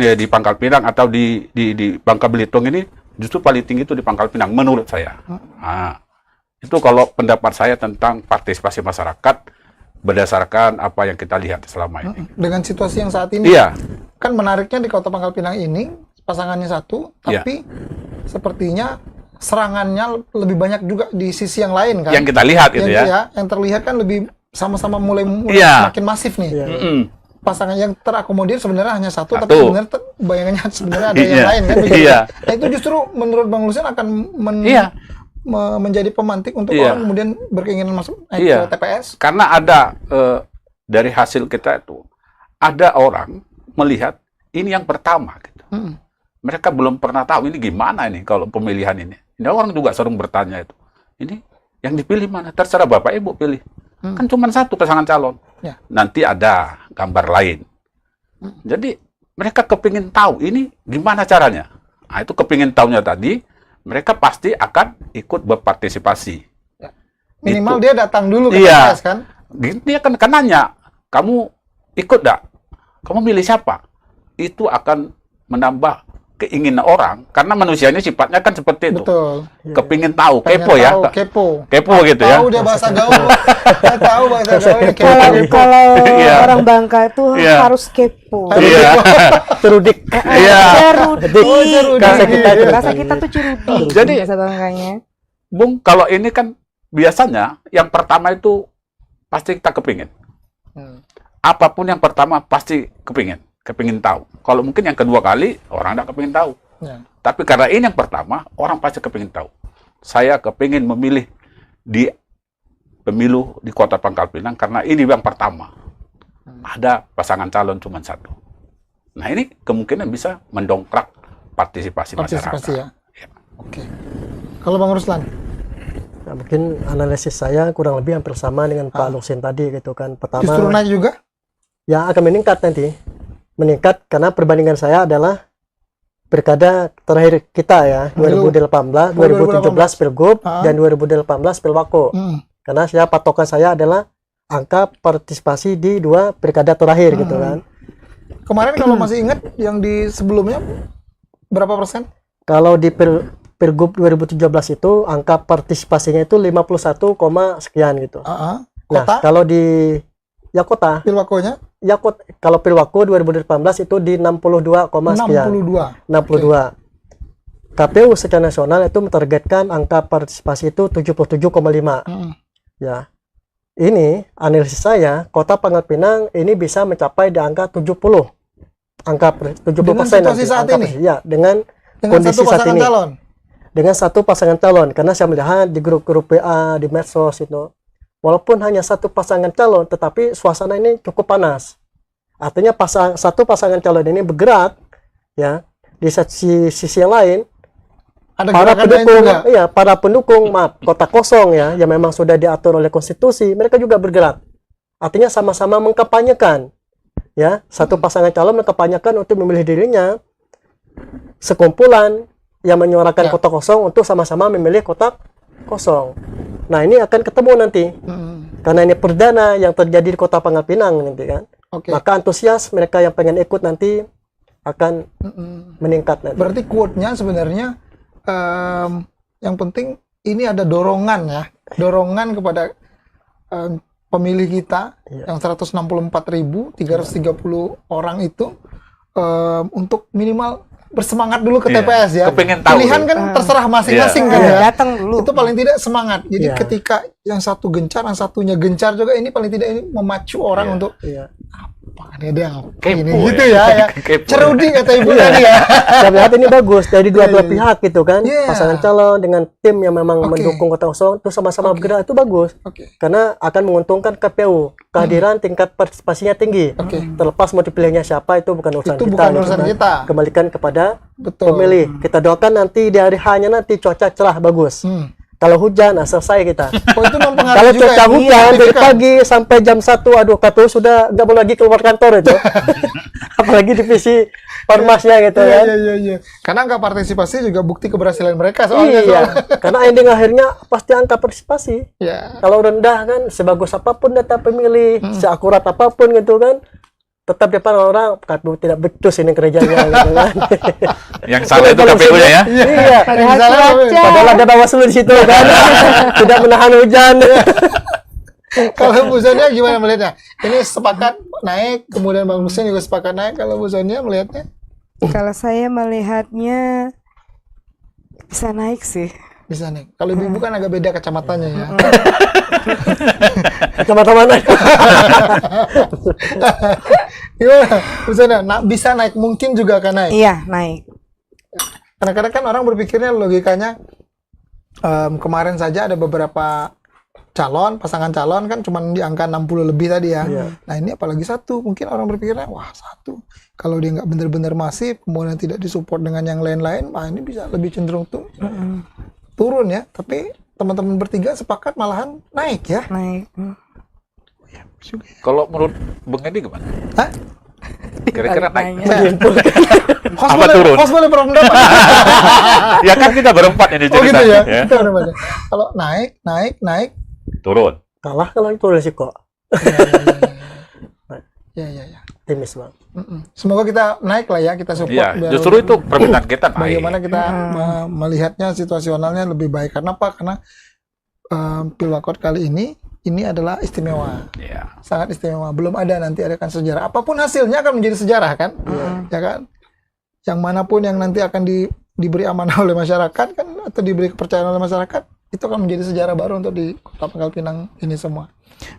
Pinang atau di Bangka Belitung ini justru paling tinggi itu di Pangkal Pinang menurut saya. Nah, itu kalau pendapat saya tentang partisipasi masyarakat berdasarkan apa yang kita lihat selama ini.
Dengan situasi yang saat ini,
Iya,
kan menariknya di Kota Pangkal Pinang ini pasangannya satu,
Iya.
tapi sepertinya serangannya lebih banyak juga di sisi yang lain kan.
yang kita lihat itu ya.
Iya, yang terlihat kan lebih sama-sama mulai
Iya.
makin masif nih.
Iya.
Mm-mm.
Pasangan yang terakomodir sebenarnya hanya satu, tapi
Satu.
sebenarnya bayangannya sebenarnya ada yang
Iya.
lain kan. begitu.
Iya.
Nah, itu justru menurut Bang Lusian akan
Iya.
menjadi pemantik untuk
Iya.
orang kemudian berkeinginan masuk
Iya.
ke TPS.
Karena ada dari hasil kita itu ada orang melihat ini yang pertama gitu. Mereka belum pernah tahu ini gimana ini kalau pemilihan ini. Ini orang juga sering bertanya itu. Ini yang dipilih mana? Terserah Bapak Ibu pilih. Kan cuma satu pasangan calon.
Ya.
Nanti ada gambar lain. Jadi mereka kepingin tahu ini gimana caranya. Nah, itu kepingin tahunya tadi mereka pasti akan ikut berpartisipasi.
Minimal
Itu.
dia datang dulu ke
Iya.
TPS kan.
Dia kan nanya, kamu ikut nggak? Kamu milih siapa? Itu akan menambah keinginan orang, karena manusianya sifatnya kan seperti itu.
Betul.
Kepingin tahu,
Pengen
kepo ya.
tahu, kepo.
Kepo gitu ya.
Tahu dia bahasa gaul. Dia tahu bahasa gaul. Kepo.
Kalau
Iya.
orang Bangka itu
Iya.
harus kepo.
Iya.
Terudik.
Iya.
Cerudi.
Oh, cerudi.
Bahasa kita tuh cerudi.
Jadi-
bahasa Bangkanya.
Bung, kalau ini kan biasanya yang pertama itu pasti kita kepingin. Apapun yang pertama pasti kepingin tahu. Kalau mungkin yang kedua kali orang tidak kepingin tahu.
Ya.
Tapi karena ini yang pertama, orang pasti kepingin tahu. Saya kepingin memilih di pemilu di Kota Pangkal Pinang karena ini yang pertama. Ada pasangan calon cuma satu. Nah, ini kemungkinan bisa mendongkrak partisipasi
Partisipasi
masyarakat.
ya. Oke. Kalau Bang Ruslan,
Nah, mungkin analisis saya kurang lebih hampir sama dengan Pak Lusin tadi gitu kan. Pertama,
justru naik juga.
ya akan meningkat nanti. Meningkat karena perbandingan saya adalah pilkada terakhir kita ya, 2018, 2017 Pilgub dan 2018 Pilwako. Karena saya patokan saya adalah angka partisipasi di dua pilkada terakhir gitu kan.
Kemarin kalau masih ingat yang di sebelumnya berapa persen?
Kalau di Pilgub 2017 itu angka partisipasinya itu 51, sekian gitu. Nah,
Kota,
kalau di ya kota,
Pilwakonya
ya kalau Pilwako 2018 itu di 62, sekian.
62.
62. KPU secara nasional itu mentargetkan angka partisipasi itu 77,5. Ya. Ini analisis saya, Kota Pangkal Pinang ini bisa mencapai di angka 70. Angka 70%
Dengan situasi
nanti,
saat
angka
ini?
Ya, dengan kondisi
satu
saat
pasangan
ini.
calon.
Dengan satu pasangan calon, karena saya melihat di grup-grup WA, di medsos itu, walaupun hanya satu pasangan calon, tetapi suasana ini cukup panas. Artinya satu pasangan calon ini bergerak, ya, di sisi yang lain,
Ada
para
gerakan lain
pendukung,
juga.
iya, para pendukung, kota kosong ya, yang memang sudah diatur oleh konstitusi, mereka juga bergerak. Artinya sama-sama mengkampanyekan, ya, satu pasangan calon mengkampanyekan untuk memilih dirinya, sekumpulan yang menyuarakan kota kosong untuk sama-sama memilih kota kosong. Nah, ini akan ketemu nanti. Karena ini perdana yang terjadi di Kota Pangkal Pinang nanti kan.
Oke.
Maka antusias mereka yang pengen ikut nanti akan meningkat nanti.
Berarti quote-nya sebenarnya yang penting ini ada dorongan ya. Dorongan kepada pemilih kita yang 164.330 orang itu untuk minimal bersemangat dulu ke
Iya.
TPS ya.
Kepengen tahu
Pilihan
dulu.
kan terserah masing-masing kan ya.
Datang dulu.
Itu paling tidak semangat. Jadi
Iya.
ketika yang satu gencar, yang satunya gencar juga, ini paling tidak ini memacu orang
Iya.
untuk
Iya.
apa nih dia
Kepo
ini
ya.
gitu ya.
Kepo.
Cerudi kata ibu tadi ya.
Saya melihat ini bagus dari dua belah pihak gitu kan.
Iya.
Pasangan calon dengan tim yang memang
Oke.
mendukung kota kosong itu sama-sama bergerak itu bagus.
Oke.
Karena akan menguntungkan KPU. Kehadiran tingkat partisipasinya tinggi.
Oke.
Terlepas mau dipilihnya siapa itu bukan urusan
Itu
kita.
bukan
gitu
urusan
kan.
kita.
Kembalikan kepada
Betul.
pemilih. Kita doakan nanti di hari H-nya nanti cuaca cerah bagus. Kalau hujan, selesai kita.
Oh, itu mempengaruhi
Kalau
juga
cuaca
ya?
hujan dari
Signifikan.
pagi sampai jam 1, aduh katu sudah nggak boleh lagi keluar kantor itu. Apalagi divisi ormasnya gitu
Iya,
kan.
iya. Karena angka partisipasi juga bukti keberhasilan mereka soalnya.
Iya, karena ending akhirnya pasti angka partisipasi.
Ya.
Kalau rendah kan, sebagus apapun data pemilih, seakurat apapun gitu kan, tetap depan orang katu tidak becus ini kerjanya gitu kan.
Yang salah itu KPU-nya ya.
Iya.
Padahal
Misalnya,
cuaca.
Padahal ada Bawaslu di situ kan, tidak menahan hujan.
Kalau Bu Sonia gimana melihatnya? Ini sepakat naik, kemudian Bang Lusin juga sepakat naik. Kalau Bu Sonia melihatnya?
Kalau saya melihatnya bisa naik sih.
Bisa naik. Kalau ibu kan agak beda kacamatanya ya.
Kacamata mana?
Gimana? Bu Sonia, bisa naik, mungkin juga akan naik.
Iya, naik.
Kadang-kadang kan orang berpikirnya logikanya kemarin saja ada beberapa pasangan calon kan cuma di angka 60 lebih tadi ya.
Iya.
Nah ini apalagi satu, mungkin orang berpikirnya wah satu. Kalau dia nggak benar-benar masif, kemudian tidak disupport dengan yang lain-lain, wah ini bisa lebih cenderung turun ya. Tapi teman-teman bertiga sepakat malahan naik ya.
Naik.
Kalau menurut Bung Edi gimana?
Hah?
Kira-kira naik.
Host
Apa
boleh,
turun?
host boleh berpendapat.
Ya kan kita berempat ini
Oh gitu
ceritanya.
ya. Kita berempat ya. Kalau naik,
Turun.
Kalah kalau itu resiko.
ya.
Timis bang.
Semoga kita naik lah ya, kita support.
Iya,
biar
justru itu permintaan kita naik.
bagaimana kita melihatnya situasionalnya lebih baik. Karena apa? Karena Pilwakot kali ini adalah istimewa,
Iya.
sangat istimewa. Belum ada nanti adakan sejarah. Apapun hasilnya akan menjadi sejarah kan, ya kan? Yang manapun yang nanti akan diberi amanah oleh masyarakat kan, atau diberi kepercayaan oleh masyarakat, itu akan menjadi sejarah baru untuk di Kota Pangkal Pinang ini semua.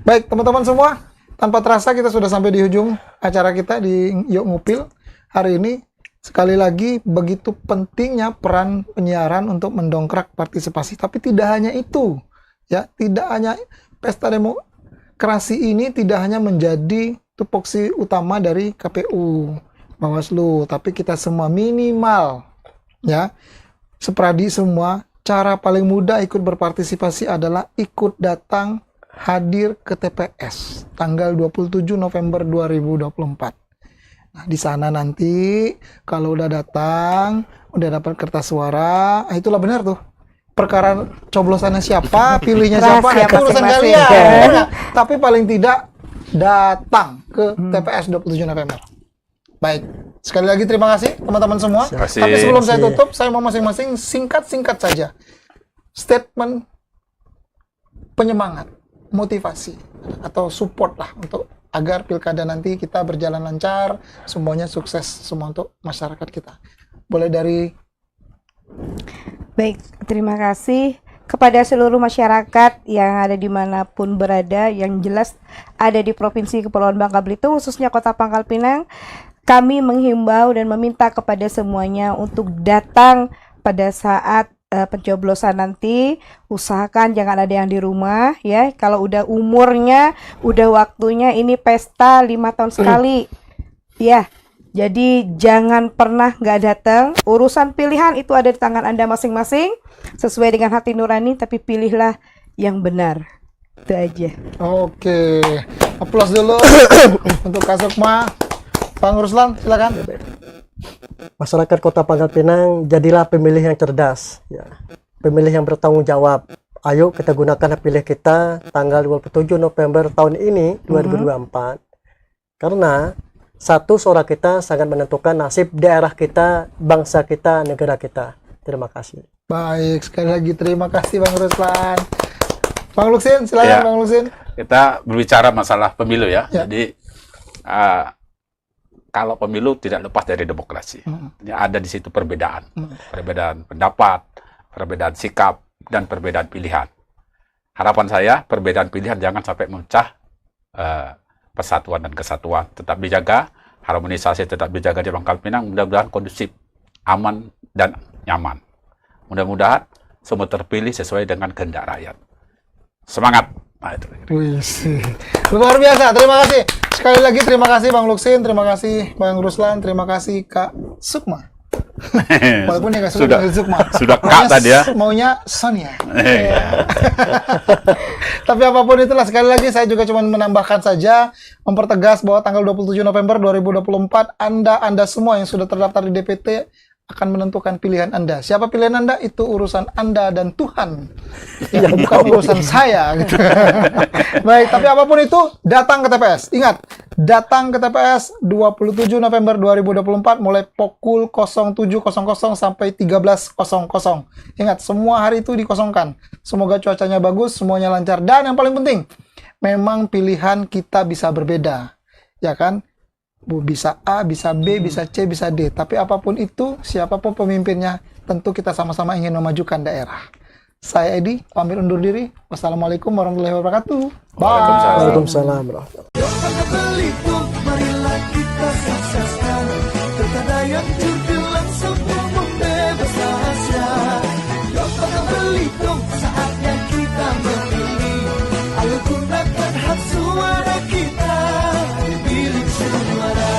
Baik teman-teman semua, tanpa terasa kita sudah sampai di ujung acara kita di Yuk Ngupil hari ini. Sekali lagi begitu pentingnya peran penyiaran untuk mendongkrak partisipasi. Tapi tidak hanya itu, ya, tidak hanya pesta demokrasi ini tidak hanya menjadi tupoksi utama dari KPU, Bawaslu, tapi kita semua minimal, ya, sepradi semua. Cara paling mudah ikut berpartisipasi adalah ikut datang hadir ke TPS tanggal 27 November 2024. Nah, di sana nanti kalau udah datang, udah dapat kertas suara, itulah benar tuh. Perkara coblosannya siapa, pilihnya siapa,
Rahasia
itu urusan
masing-masing.
kalian. Ya. Tapi paling tidak datang ke TPS 27 November. Baik, sekali lagi terima kasih teman-teman semua.
kasih.
Tapi sebelum saya tutup, saya mau masing-masing singkat-singkat saja statement penyemangat, motivasi atau support lah untuk agar pilkada nanti kita berjalan lancar, semuanya sukses semua untuk masyarakat kita. Boleh dari
Baik, terima kasih kepada seluruh masyarakat yang ada dimanapun berada, yang jelas ada di Provinsi Kepulauan Bangka Belitung, khususnya Kota Pangkal Pinang. Kami menghimbau dan meminta kepada semuanya untuk datang pada saat pencoblosan nanti. Usahakan jangan ada yang di rumah ya. Kalau udah umurnya, udah waktunya, ini pesta 5 tahun sekali. Ya. Jadi jangan pernah nggak datang. Urusan pilihan itu ada di tangan Anda masing-masing, sesuai dengan hati nurani, tapi pilihlah yang benar. Itu aja.
Oke, aplaus dulu untuk Kak Sukma. Bang Ruslan, silakan.
Masyarakat Kota Pangkal Pinang, jadilah pemilih yang cerdas, ya. Pemilih yang bertanggung jawab. Ayo kita gunakan hak pilih kita tanggal 27 November tahun ini 2024. Karena satu suara kita sangat menentukan nasib daerah kita, bangsa kita, negara kita. Terima kasih.
Baik, sekali lagi terima kasih Bang Ruslan. Bang Luksin, silakan
Ya.
Bang Luksin.
Kita berbicara masalah pemilu ya.
Ya.
Jadi kalau pemilu tidak lepas dari demokrasi. Ya, ada di situ perbedaan. Perbedaan pendapat, perbedaan sikap, dan perbedaan pilihan. Harapan saya perbedaan pilihan jangan sampai memecah persatuan dan kesatuan. Tetap dijaga, harmonisasi tetap dijaga di Pangkal Pinang. Mudah-mudahan kondusif, aman, dan nyaman. Mudah-mudahan semua terpilih sesuai dengan kehendak rakyat. Semangat! Nah, itu.
Wih, luar biasa. Terima kasih. Sekali lagi terima kasih Bang Luksin, terima kasih Bang Ruslan, terima kasih Kak Sukma. Walaupun dia nggak suka
sudah
panggil Sukma.
sudah kak tadi ya.
Maunya Sonia.
Iya.
Tapi apapun itulah, sekali lagi saya juga cuma menambahkan saja, mempertegas bahwa tanggal 27 November 2024 Anda semua yang sudah terdaftar di DPT akan menentukan pilihan Anda. Siapa pilihan Anda? Itu urusan Anda dan Tuhan. Ya, bukan urusan saya. Gitu. Baik, tapi apapun itu, datang ke TPS. Ingat, datang ke TPS 27 November 2024 mulai pukul 07.00 sampai 13.00. Ingat, semua hari itu dikosongkan. Semoga cuacanya bagus, semuanya lancar. Dan yang paling penting, memang pilihan kita bisa berbeda. Ya kan? Bisa A, bisa B, bisa C, bisa D. Tapi apapun itu, siapapun pemimpinnya, tentu kita sama-sama ingin memajukan daerah. Saya Edi, pamit undur diri. Wassalamualaikum warahmatullahi wabarakatuh. Bye.
Waalaikumsalam warahmatullahi.
Yuk Bangka Belitung, marilah kita sukseskan pilkada yang jurbilang semua membebas rahasia. Yuk Bangka Belitung, saatnya kita memilih. Ayo gunakan hak suara kita di bilik suara.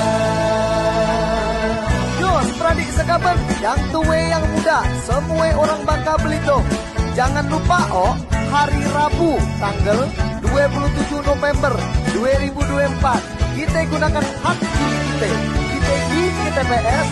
Yos, pradik sekaban, yang tua yang muda, semua orang Bangka Belitung. Jangan lupa hari Rabu tanggal 27 November 2024 kita gunakan hak pilih kita. Kita pergi ke TPS